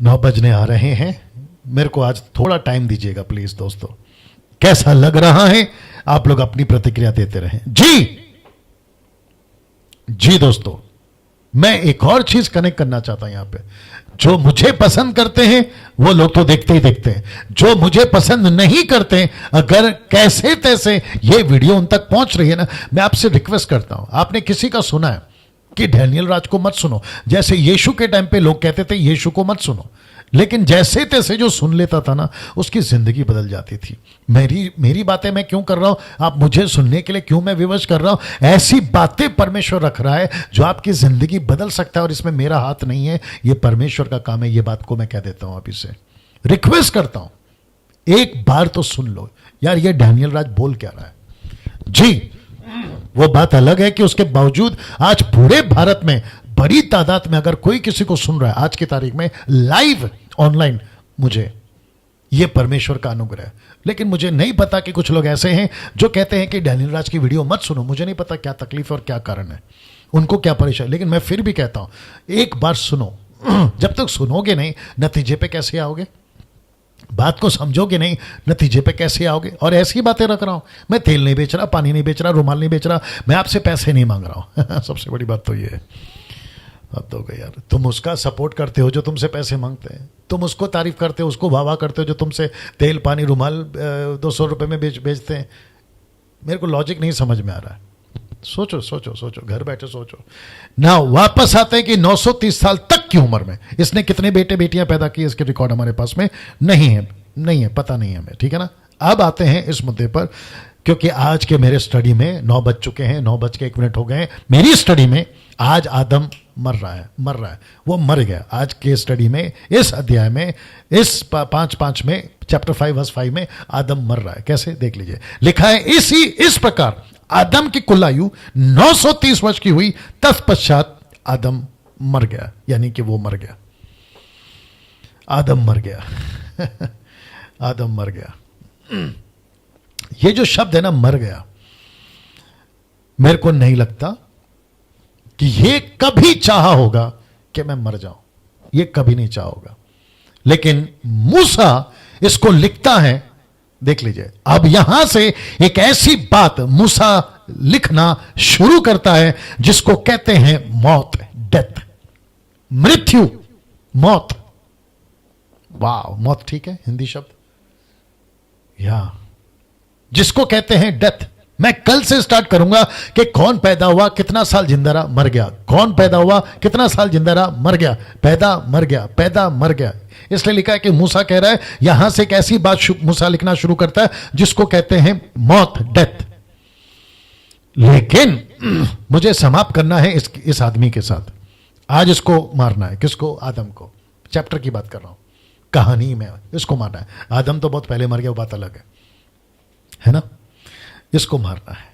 9 बजने आ रहे हैं। मेरे को आज थोड़ा टाइम दीजिएगा प्लीज दोस्तों। कैसा लग रहा है? आप लोग अपनी प्रतिक्रिया देते रहें। जी दोस्तों, मैं एक और चीज कनेक्ट करना चाहता हूं यहां पे। जो मुझे पसंद करते हैं वो लोग तो देखते ही देखते हैं, जो मुझे पसंद नहीं करते, अगर कैसे तैसे ये वीडियो उन तक पहुंच रही है ना, मैं आपसे रिक्वेस्ट करता हूं। आपने किसी का सुना है कि डैनियल राज को मत सुनो? जैसे यीशु के टाइम पे लोग कहते थे यीशु को मत सुनो, लेकिन जैसे तैसे जो सुन लेता था ना, उसकी जिंदगी बदल जाती थी। मेरी बातें मैं क्यों कर रहा हूं? आप मुझे सुनने के लिए क्यों मैं विवश कर रहा हूं? ऐसी बातें परमेश्वर रख रहा है जो आपकी जिंदगी बदल सकता है, और इसमें मेरा हाथ नहीं है, ये परमेश्वर का काम है। ये बात को मैं कह देता हूं, आप इसे रिक्वेस्ट करता हूं, एक बार तो सुन लो यार, ये डैनियल राज बोल क्या रहा है। जी, वो बात अलग है कि उसके बावजूद आज पूरे भारत में बड़ी तादाद में अगर कोई किसी को सुन रहा है आज की तारीख में लाइव ऑनलाइन, मुझे ये परमेश्वर का अनुग्रह है। लेकिन मुझे नहीं पता कि कुछ लोग ऐसे हैं जो कहते हैं कि डैनियल राज की वीडियो मत सुनो। मुझे नहीं पता क्या तकलीफ और क्या कारण है, उनको क्या परेशानी, लेकिन मैं फिर भी कहता हूं एक बार सुनो। जब तक सुनोगे नहीं, नतीजे पे कैसे आओगे? बात को समझोगे नहीं, नतीजे पे कैसे आओगे? और ऐसी बातें रख रहा हूं, मैं तेल नहीं बेच रहा, पानी नहीं बेच रहा, रुमाल नहीं बेच रहा, मैं आपसे पैसे नहीं मांग रहा हूं। सबसे बड़ी बात तो ये है। अब तो यार, तुम उसका सपोर्ट करते हो जो तुमसे पैसे मांगते हैं, तुम उसको तारीफ करते हो, उसको वाह वाह करते हो जो तुमसे तेल पानी रुमाल 200 रुपये में बेचते हैं। मेरे को लॉजिक नहीं समझ में आ रहा है। सोचो सोचो सोचो, घर बैठे सोचो ना। वापस आते हैं कि 930 साल तक की उम्र में इसने कितने बेटे बेटियां पैदा की, इसके रिकॉर्ड हमारे पास में नहीं है, पता नहीं है हमें, ठीक है ना। अब आते हैं इस मुद्दे पर, क्योंकि आज के मेरे स्टडी में 9 बज चुके हैं, 9:01 हो गए हैं। मेरी स्टडी में आज आदम मर रहा है, वो मर गया। आज के स्टडी में, इस अध्याय में, इस 5:5 में, चैप्टर 5 वर्स 5 में आदम मर रहा है। कैसे? देख लीजिए, लिखा है इस प्रकार आदम की कुल आयु 930 वर्ष की हुई, तत्पश्चात आदम मर गया। यानी कि वो मर गया, आदम मर गया। आदम मर गया। ये जो शब्द है ना, मर गया, मेरे को नहीं लगता कि ये कभी चाहा होगा कि मैं मर जाऊं। ये कभी नहीं चाहा होगा। लेकिन मूसा इसको लिखता है, देख लीजिए। अब यहां से एक ऐसी बात मूसा लिखना शुरू करता है जिसको कहते हैं मौत, डेथ, मृत्यु, मौत। वाह, मौत ठीक है हिंदी शब्द, या जिसको कहते हैं डेथ, मैं कल से स्टार्ट करूंगा कि कौन पैदा हुआ, कितना साल जिंदा रहा, मर गया, कौन पैदा हुआ, कितना साल जिंदा रहा, मर गया, पैदा मर गया, पैदा मर गया। इसलिए लिखा है कि मूसा कह रहा है, यहां से एक ऐसी बात मूसा लिखना शुरू करता है जिसको कहते हैं मौत, डेथ। लेकिन मुझे समाप्त करना है इस आदमी के साथ। आज इसको मारना है। किसको? आदम को। चैप्टर की बात कर रहा हूं, कहानी में इसको मारना है। आदम तो बहुत पहले मर गया, वो बात अलग है ना। इसको मारना है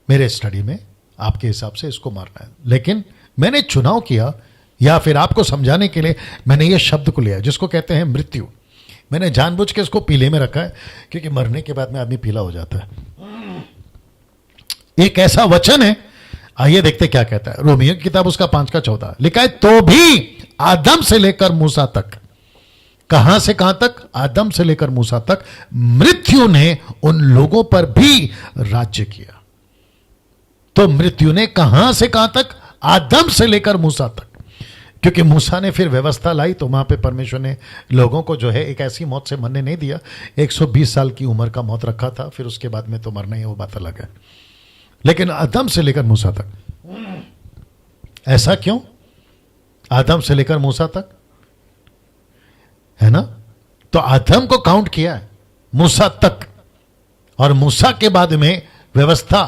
मेरे स्टडी में, आपके हिसाब से इसको मारना है। लेकिन मैंने चुनाव किया, या फिर आपको समझाने के लिए मैंने ये शब्द को लिया जिसको कहते हैं मृत्यु। मैंने जानबूझ के इसको पीले में रखा है क्योंकि मरने के बाद में आदमी पीला हो जाता है। एक ऐसा वचन है, आइए देखते क्या कहता है। रोमियो की किताब उसका 5:14 लिखा है, तो भी आदम से लेकर मूसा तक। कहां से कहां तक? आदम से लेकर मूसा तक मृत्यु ने उन लोगों पर भी राज्य किया। तो मृत्यु ने कहां से कहां तक? आदम से लेकर मूसा तक। क्योंकि मूसा ने फिर व्यवस्था लाई, तो वहां पे परमेश्वर ने लोगों को जो है एक ऐसी मौत से मरने नहीं दिया। 120 साल की उम्र का मौत रखा था, फिर उसके बाद में तो मरना ही, वो बात अलग है। लेकिन आदम से लेकर मूसा तक, ऐसा क्यों? आदम से लेकर मूसा तक, है ना। तो आदम को काउंट किया है, मूसा तक, और मूसा के बाद में व्यवस्था,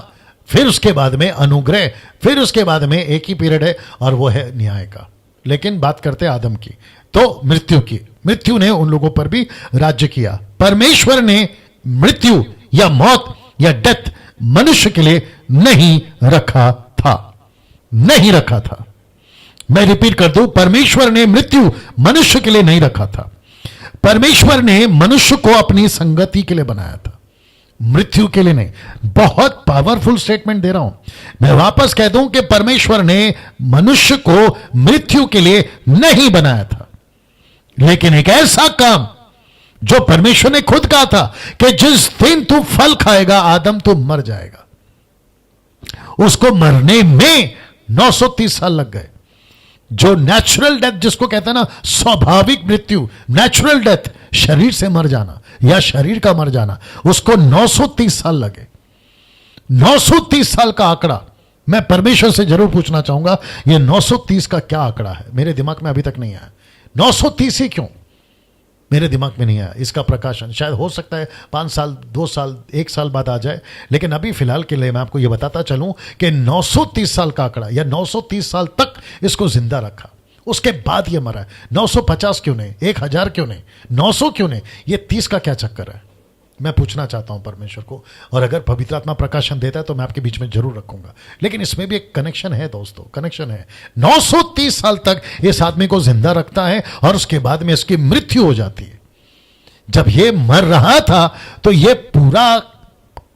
फिर उसके बाद में अनुग्रह, फिर उसके बाद में एक ही पीरियड है और वो है न्याय का। लेकिन बात करते हैं आदम की, तो मृत्यु की। मृत्यु ने उन लोगों पर भी राज्य किया। परमेश्वर ने मृत्यु या मौत या डेथ मनुष्य के लिए नहीं रखा था, नहीं रखा था। मैं रिपीट कर दूं, परमेश्वर ने मृत्यु मनुष्य के लिए नहीं रखा था। परमेश्वर ने मनुष्य को अपनी संगति के लिए बनाया था, मृत्यु के लिए नहीं। बहुत पावरफुल स्टेटमेंट दे रहा हूं मैं। वापस कह दूं कि परमेश्वर ने मनुष्य को मृत्यु के लिए नहीं बनाया था, लेकिन एक ऐसा काम जो परमेश्वर ने खुद कहा था कि जिस दिन तू फल खाएगा आदम तू मर जाएगा, उसको मरने में 930 साल लग गए। जो नेचुरल डेथ जिसको कहते हैं ना, स्वाभाविक मृत्यु, नेचुरल डेथ, शरीर से मर जाना या शरीर का मर जाना, उसको 930 साल लगे। 930 साल का आंकड़ा मैं परमेश्वर से जरूर पूछना चाहूंगा, यह 930 का क्या आंकड़ा है? मेरे दिमाग में अभी तक नहीं आया। 930 ही क्यों मेरे दिमाग में नहीं आया? इसका प्रकाशन शायद हो सकता है 5 साल, 2 साल, 1 साल बाद आ जाए। लेकिन अभी फिलहाल के लिए मैं आपको यह बताता चलूं कि 930 साल का आंकड़ा, या 930 साल तक इसको जिंदा रखा, उसके बाद यह मरा है। 950 क्यों नहीं? 1000 क्यों नहीं? 900 क्यों नहीं? यह 30 का क्या चक्कर है? मैं पूछना चाहता हूं परमेश्वर को, और अगर पवित्र आत्मा प्रकाशन देता है तो मैं आपके बीच में जरूर रखूंगा। लेकिन इसमें भी एक कनेक्शन है दोस्तों, कनेक्शन है। 930 साल तक इस आदमी को जिंदा रखता है और उसके बाद में इसकी मृत्यु हो जाती है। जब ये मर रहा था तो ये पूरा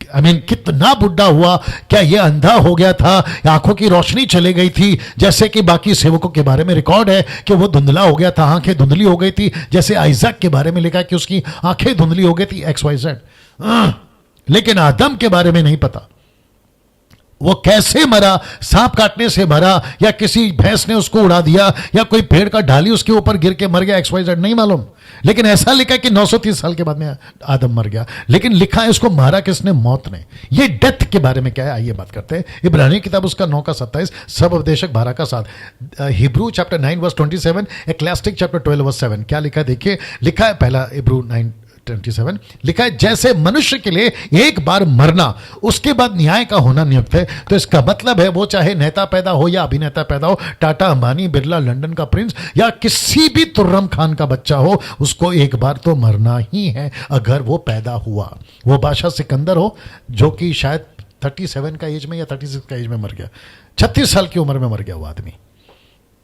कितना बुढ़ा हुआ, क्या ये अंधा हो गया था, आंखों की रोशनी चली गई थी, जैसे कि बाकी सेवकों के बारे में रिकॉर्ड है कि वो धुंधला हो गया था, आंखें धुंधली हो गई थी, जैसे आइजक के बारे में लिखा है कि उसकी आंखें धुंधली हो गई थी, XYZ। लेकिन आदम के बारे में नहीं पता वो कैसे मरा, सांप काटने से मरा, या किसी भैंस ने उसको उड़ा दिया, या कोई पेड़ का डाली उसके ऊपर गिर के मर गया, XYZ नहीं मालूम। लेकिन ऐसा लिखा है कि 930 साल के बाद में आदम मर गया। लेकिन लिखा है इसको मारा किसने? मौत ने। ये डेथ के बारे में क्या है, आइए बात करते हैं। इब्रानी किताब उसका 9:27, सब उपदेशक 12:7, हिब्रू चैप्टर 9:27, एक्लेस्टिक चैप्टर 12:7। क्या लिखा है देखिए, लिखा है पहला हिब्रू 9:27 लिखा है, जैसे मनुष्य के लिए एक बार मरना उसके बाद न्याय का होना नियुक्त है। तो इसका मतलब है वो चाहे नेता पैदा हो या अभिनेता पैदा हो, टाटा, अंबानी, बिरला, लंदन का प्रिंस, या किसी भी तुर्रम खान का बच्चा हो, उसको एक बार तो मरना ही है अगर वो पैदा हुआ। वो बादशाह सिकंदर हो जो कि शायद 37 का एज में या 36 का एज में मर गया, 36 साल की उम्र में मर गया वो आदमी।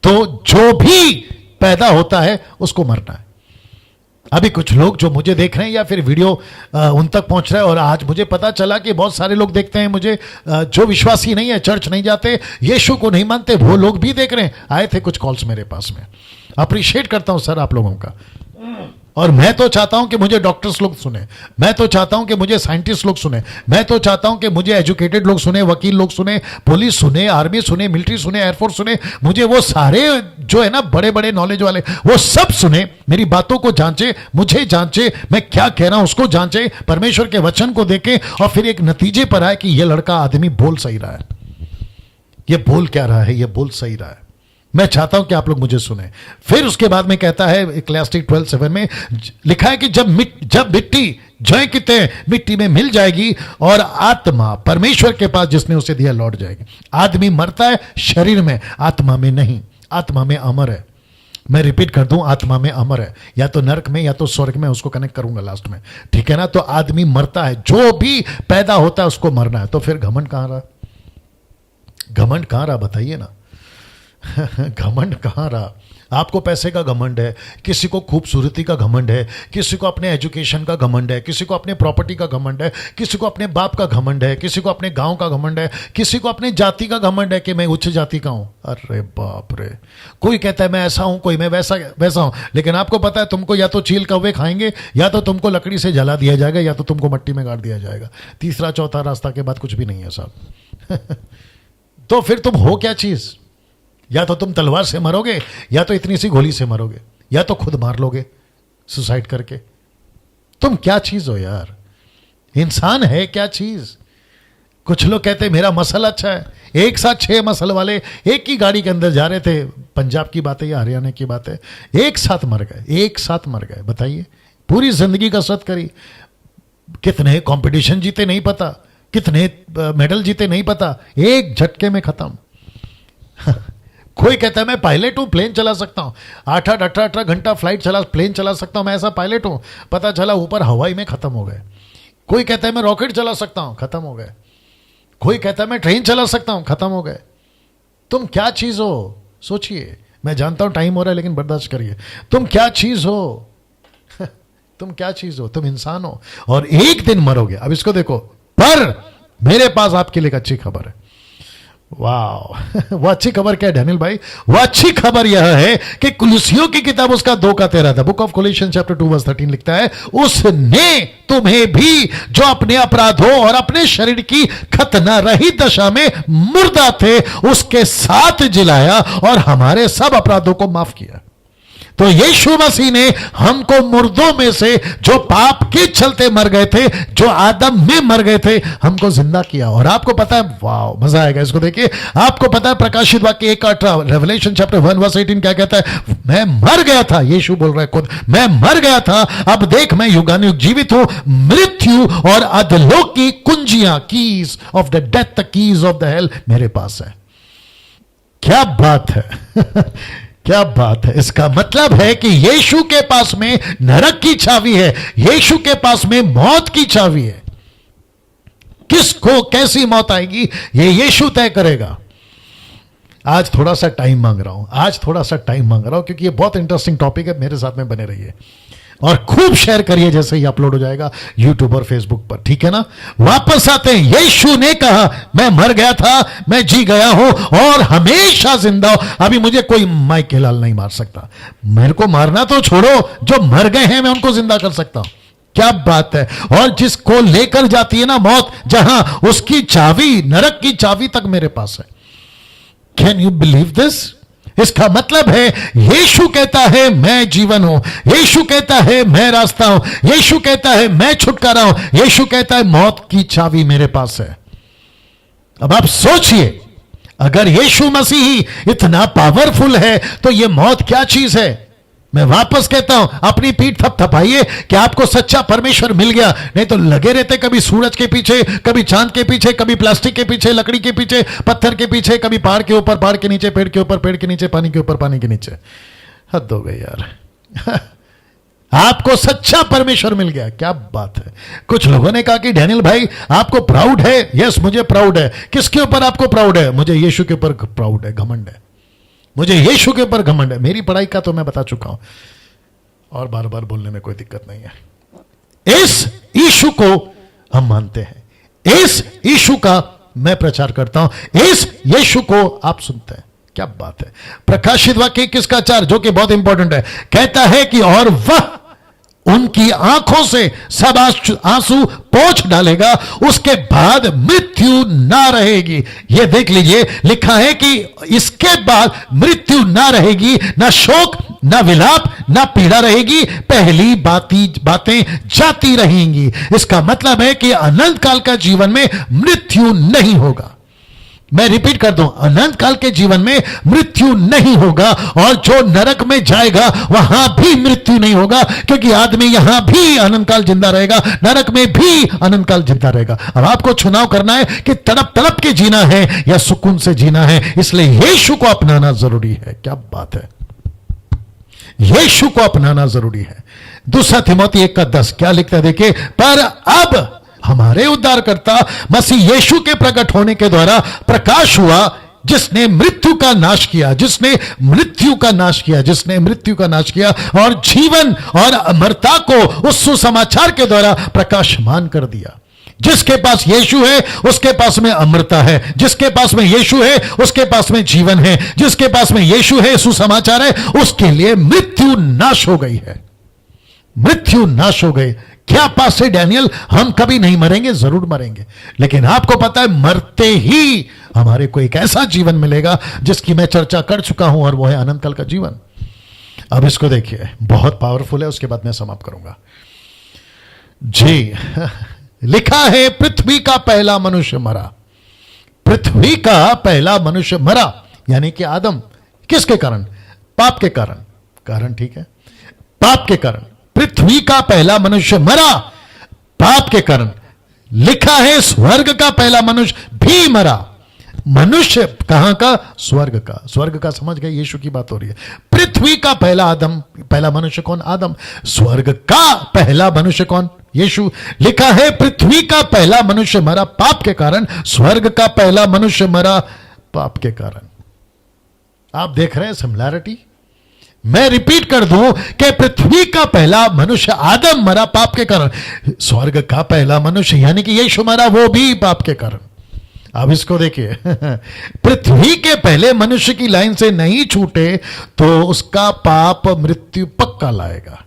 तो जो भी पैदा होता है उसको मरना है। अभी कुछ लोग जो मुझे देख रहे हैं या फिर वीडियो उन तक पहुंच रहा है, और आज मुझे पता चला कि बहुत सारे लोग देखते हैं मुझे, जो विश्वासी नहीं है, चर्च नहीं जाते, यीशु को नहीं मानते, वो लोग भी देख रहे हैं। आए थे कुछ कॉल्स मेरे पास में, अप्रिशिएट करता हूं सर आप लोगों का। और मैं तो चाहता हूं कि मुझे डॉक्टर्स लोग सुने, मैं तो चाहता हूं कि मुझे साइंटिस्ट लोग सुने, मैं तो चाहता हूं कि मुझे एजुकेटेड लोग सुने, वकील लोग सुने, पुलिस सुने, आर्मी सुने, मिलिट्री सुने, एयरफोर्स सुने, मुझे वो सारे जो है ना बड़े बड़े नॉलेज वाले वो सब सुने, मेरी बातों को जांचे, मुझे जांचे, मैं क्या कह रहा हूं उसको जांचे, परमेश्वर के वचन को देखे और फिर एक नतीजे पर आए कि ये लड़का आदमी बोल सही रहा है, ये बोल क्या रहा है, ये बोल सही रहा है। मैं चाहता हूं कि आप लोग मुझे सुने। फिर उसके बाद में कहता है इक्लेसियास्टिस 12:7 में लिखा है कि जब मिट्टी जय किते मिट्टी में मिल जाएगी और आत्मा परमेश्वर के पास जिसने उसे दिया लौट जाएगी। आदमी मरता है शरीर में, आत्मा में नहीं, आत्मा में अमर है। मैं रिपीट कर दूं, आत्मा में अमर है, या तो नरक में या तो स्वर्ग में, उसको कनेक्ट करूंगा लास्ट में, ठीक है ना। तो आदमी मरता है, जो भी पैदा होता है उसको मरना है। तो फिर घमंड कहां रहा, घमंड कहां रहा बताइए ना। घमंड कहां रहा। आपको पैसे का घमंड है, किसी को खूबसूरती का घमंड है, किसी को अपने एजुकेशन का घमंड है, किसी को अपने प्रॉपर्टी का घमंड है, किसी को अपने बाप का घमंड है, किसी को अपने गांव का घमंड है, किसी को अपने जाति का घमंड है कि मैं उच्च जाति का हूं। अरे बाप रे, कोई कहता है मैं ऐसा हूं, कोई मैं वैसा हूं। लेकिन आपको पता है तुमको या तो चील कौवे खाएंगे, या तो तुमको लकड़ी से जला दिया जाएगा, या तो तुमको मट्टी में गाड़ दिया जाएगा। तीसरा चौथा रास्ता के बाद कुछ भी नहीं है साहब। तो फिर तुम हो क्या चीज? या तो तुम तलवार से मरोगे, या तो इतनी सी गोली से मरोगे, या तो खुद मार लोगे सुसाइड करके। तुम क्या चीज हो यार? इंसान है क्या चीज? कुछ लोग कहते हैं मेरा मसल अच्छा है। एक साथ 6 मसल वाले एक ही गाड़ी के अंदर जा रहे थे, पंजाब की बात है या हरियाणा की बात है, एक साथ मर गए, एक साथ मर गए। बताइए, पूरी जिंदगी कसरत करी, कितने कंपटीशन जीते नहीं पता, कितने मेडल जीते नहीं पता, एक झटके में खत्म। कोई कहता है मैं पायलट हूं, प्लेन चला सकता हूं, 8-18 घंटा फ्लाइट प्लेन चला सकता हूं, मैं ऐसा पायलट हूं, पता चला ऊपर हवाई में खत्म हो गए। कोई कहता है मैं रॉकेट चला सकता हूं, खत्म हो गए। कोई कहता है मैं ट्रेन चला सकता हूं, खत्म हो गए। तुम क्या चीज हो? सोचिए। मैं जानता हूं टाइम हो रहा है, लेकिन बर्दाश्त करिए। तुम क्या चीज हो? तुम क्या चीज हो? तुम इंसान हो और एक दिन मरोगे। अब इसको देखो, पर मेरे पास आपके लिए एक अच्छी खबर है। वाह, वो अच्छी खबर क्या है डैनियल भाई? वो अच्छी खबर यह है कि कुलुसियों की किताब उसका 2:13 था, बुक ऑफ कोलिशियंस चैप्टर 2:13 लिखता है, उसने तुम्हें भी जो अपने अपराधों और अपने शरीर की खतना रहित दशा में मुर्दा थे उसके साथ जिलाया और हमारे सब अपराधों को माफ किया। तो यीशु मसीह ने हमको मुर्दों में से, जो पाप के चलते मर गए थे, जो आदम में मर गए थे, हमको जिंदा किया। और आपको पता है, वाह मजा आएगा इसको देखिए, आपको पता है प्रकाशित वाक्य 1:18 रेवलेशन चैप्टर 1:18 क्या कहता है? मैं मर गया था, यीशु बोल रहा है खुद, मैं मर गया था, अब देख मैं युगानुयुग जीवित हूं, मृत्यु और अधोलोक की कुंजियां, keys of the death, the keys of the hell मेरे पास है। क्या बात है। क्या बात है। इसका मतलब है कि यीशु के पास में नरक की चाबी है, यीशु के पास में मौत की चाबी है। किसको कैसी मौत आएगी ये यीशु तय करेगा। आज थोड़ा सा टाइम मांग रहा हूं, आज थोड़ा सा टाइम मांग रहा हूं, क्योंकि ये बहुत इंटरेस्टिंग टॉपिक है। मेरे साथ में बने रहिए और खूब शेयर करिए जैसे ही अपलोड हो जाएगा यूट्यूब और फेसबुक पर, ठीक है ना। वापस आते हैं। यीशु ने कहा मैं मर गया था, मैं जी गया हूं और हमेशा जिंदा हूं। अभी मुझे कोई माइक के लाल नहीं मार सकता। मेरे को मारना तो छोड़ो, जो मर गए हैं मैं उनको जिंदा कर सकता हूं। क्या बात है। और जिसको लेकर जाती है ना मौत, जहां उसकी चाबी, नरक की चाबी तक मेरे पास है। Can you believe this? इसका मतलब है यीशु कहता है मैं जीवन हूं, यीशु कहता है मैं रास्ता हूं, यीशु कहता है मैं छुटकारा हूं, यीशु कहता है मौत की चाबी मेरे पास है। अब आप सोचिए, अगर यीशु मसीह ही इतना पावरफुल है तो यह मौत क्या चीज है। मैं वापस कहता हूं, अपनी पीठ थपथपाइए कि आपको सच्चा परमेश्वर मिल गया। नहीं तो लगे रहते कभी सूरज के पीछे, कभी चांद के पीछे, कभी प्लास्टिक के पीछे, लकड़ी के पीछे, पत्थर के पीछे, कभी पहाड़ के ऊपर, पहाड़ के नीचे, पेड़ के ऊपर, पेड़ के नीचे, पानी के ऊपर, पानी के नीचे। हद हो गई यार। आपको सच्चा परमेश्वर मिल गया, क्या बात है। कुछ लोगों ने कहा कि डैनियल भाई आपको प्राउड है। यस, मुझे प्राउड है। किसके ऊपर आपको प्राउड है? मुझे यीशु के ऊपर प्राउड है, घमंड है। मुझे यीशु के ऊपर घमंड है। मेरी पढ़ाई का तो मैं बता चुका हूं और बार बार बोलने में कोई दिक्कत नहीं है। इस यीशु को हम मानते हैं, इस यीशु का मैं प्रचार करता हूं, इस यीशु को आप सुनते हैं। क्या बात है। प्रकाशित वाक्य 21:4 जो कि बहुत इंपॉर्टेंट है, कहता है कि और वह उनकी आंखों से सब आंसू पोंछ डालेगा, उसके बाद मृत्यु ना रहेगी। यह देख लीजिए, लिखा है कि इसके बाद मृत्यु ना रहेगी, ना शोक, ना विलाप, ना पीड़ा रहेगी, पहली बातें जाती रहेंगी। इसका मतलब है कि अनंत काल का जीवन में मृत्यु नहीं होगा। मैं रिपीट कर दूं, अनंत काल के जीवन में मृत्यु नहीं होगा, और जो नरक में जाएगा वहां भी मृत्यु नहीं होगा, क्योंकि आदमी यहां भी अनंत काल जिंदा रहेगा, नरक में भी अनंत काल जिंदा रहेगा। अब आपको चुनाव करना है कि तड़प तड़प के जीना है या सुकून से जीना है, इसलिए यीशु को अपनाना जरूरी है। क्या बात है, यीशु को अपनाना जरूरी है। दूसरा तिमोथी 1:10 क्या लिखता है, देखिए, पर अब हमारे उद्धारकर्ता मसीह यीशु के प्रकट होने के द्वारा प्रकाश हुआ, जिसने मृत्यु का नाश किया, जिसने मृत्यु का नाश किया, जिसने मृत्यु का नाश किया और जीवन और अमरता को उस सुसमाचार के द्वारा प्रकाशमान कर दिया। जिसके पास यीशु है उसके पास में अमरता है, जिसके पास में यीशु है उसके पास में जीवन है, जिसके पास में यीशु है, सुसमाचार है, उसके लिए मृत्यु नाश हो गई है। मृत्यु नाश हो गई। क्या पास से डैनियल, हम कभी नहीं मरेंगे? जरूर मरेंगे, लेकिन आपको पता है मरते ही हमारे को एक ऐसा जीवन मिलेगा जिसकी मैं चर्चा कर चुका हूं, और वो है अनंत काल का जीवन। अब इसको देखिए, बहुत पावरफुल है, उसके बाद मैं समाप्त करूंगा जी। लिखा है, पृथ्वी का पहला मनुष्य मरा। पृथ्वी का पहला मनुष्य मरा, यानी कि आदम। किसके कारण? पाप के कारण ठीक है, पाप के कारण पृथ्वी का पहला मनुष्य मरा, पाप के कारण। लिखा है, स्वर्ग का पहला मनुष्य भी मरा। मनुष्य कहां का? स्वर्ग का। स्वर्ग का समझ गए, यीशु की बात हो रही है। पृथ्वी का पहला आदम, पहला मनुष्य कौन? आदम। स्वर्ग का पहला मनुष्य कौन? यीशु। लिखा है, पृथ्वी का पहला मनुष्य मरा पाप के कारण, स्वर्ग का पहला मनुष्य मरा पाप के कारण। आप देख रहे हैं सिमिलैरिटी? मैं रिपीट कर दूं कि पृथ्वी का पहला मनुष्य आदम मरा पाप के कारण, स्वर्ग का पहला मनुष्य यानी कि यीशु मरा, वो भी पाप के कारण। अब इसको देखिए, पृथ्वी के पहले मनुष्य की लाइन से नहीं छूटे तो उसका पाप मृत्यु पक्का लाएगा।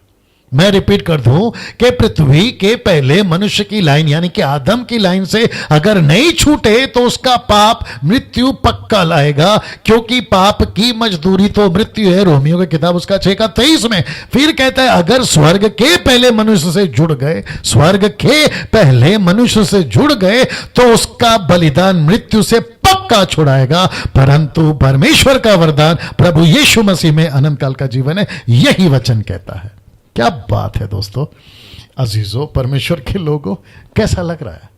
मैं रिपीट कर दूं कि पृथ्वी के पहले मनुष्य की लाइन यानी कि आदम की लाइन से अगर नहीं छूटे तो उसका पाप मृत्यु पक्का लाएगा, क्योंकि पाप की मजदूरी तो मृत्यु है। रोमियो की किताब उसका 6:23 में फिर कहता है, अगर स्वर्ग के पहले मनुष्य से जुड़ गए, स्वर्ग के पहले मनुष्य से जुड़ गए तो उसका बलिदान मृत्यु से पक्का छुड़ाएगा, परंतु परमेश्वर का वरदान प्रभु यीशु मसीह में अनंत काल का जीवन है। यही वचन कहता है। क्या बात है दोस्तों, अजीजों, परमेश्वर के लोगों, कैसा लग रहा है?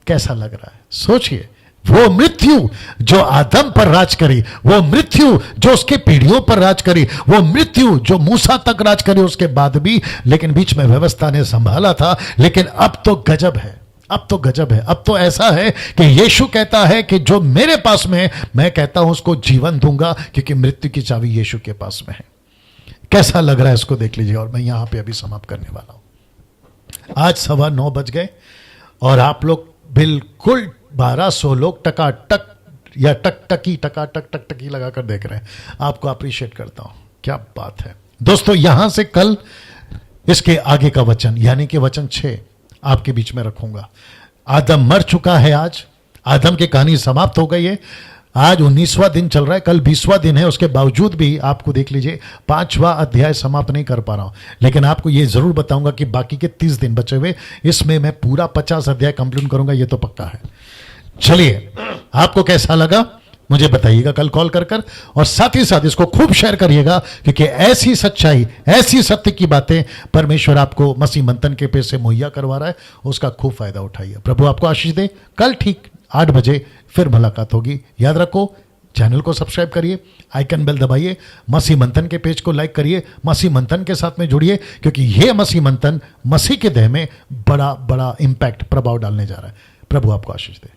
कैसा लग रहा है? सोचिए, वो मृत्यु जो आदम पर राज करी, वो मृत्यु जो उसके पीढ़ियों पर राज करी, वो मृत्यु जो मूसा तक राज करी उसके बाद भी, लेकिन बीच में व्यवस्था ने संभाला था। लेकिन अब तो गजब है, अब तो गजब है। अब तो ऐसा है कि यीशु कहता है कि जो मेरे पास में है, मैं कहता हूं उसको जीवन दूंगा, क्योंकि मृत्यु की चाबी यीशु के पास में है। कैसा लग रहा है इसको देख लीजिए, और मैं यहां पे अभी समाप्त करने वाला हूं। आज 9:15 बज गए और आप लोग बिल्कुल 1200 लोग टकाटक या टकटकी लगाकर देख रहे हैं। आपको अप्रिशिएट करता हूं। क्या बात है दोस्तों। यहां से कल इसके आगे का वचन यानी कि वचन 6 आपके बीच में रखूंगा। आदम मर चुका है, आज आदम की कहानी समाप्त हो गई है। आज 19वां दिन चल रहा है, कल 20वां दिन है। उसके बावजूद भी आपको देख लीजिए 5वां अध्याय समाप्त नहीं कर पा रहा हूं, लेकिन आपको यह जरूर बताऊंगा कि बाकी के 30 दिन बचे हुए, इसमें मैं पूरा 50 अध्याय कंप्लीट करूंगा, यह तो पक्का है। चलिए, आपको कैसा लगा मुझे बताइएगा कल कॉल कर और साथ ही साथ इसको खूब शेयर करिएगा, क्योंकि ऐसी सच्चाई, ऐसी सत्य की बातें परमेश्वर आपको मसीह मंथन के पेज से मुहैया करवा रहा है, उसका खूब फायदा उठाइए। प्रभु आपको आशीष दे। कल ठीक 8 बजे फिर मुलाकात होगी। याद रखो, चैनल को सब्सक्राइब करिए, आइकन बेल दबाइए, मसीह मंथन के पेज को लाइक करिए, मसीह मंथन के साथ में जुड़िए, क्योंकि यह मसीह मंथन मसीह के देह में बड़ा बड़ा इंपैक्ट, प्रभाव डालने जा रहा है। प्रभु आपको आशीष दे।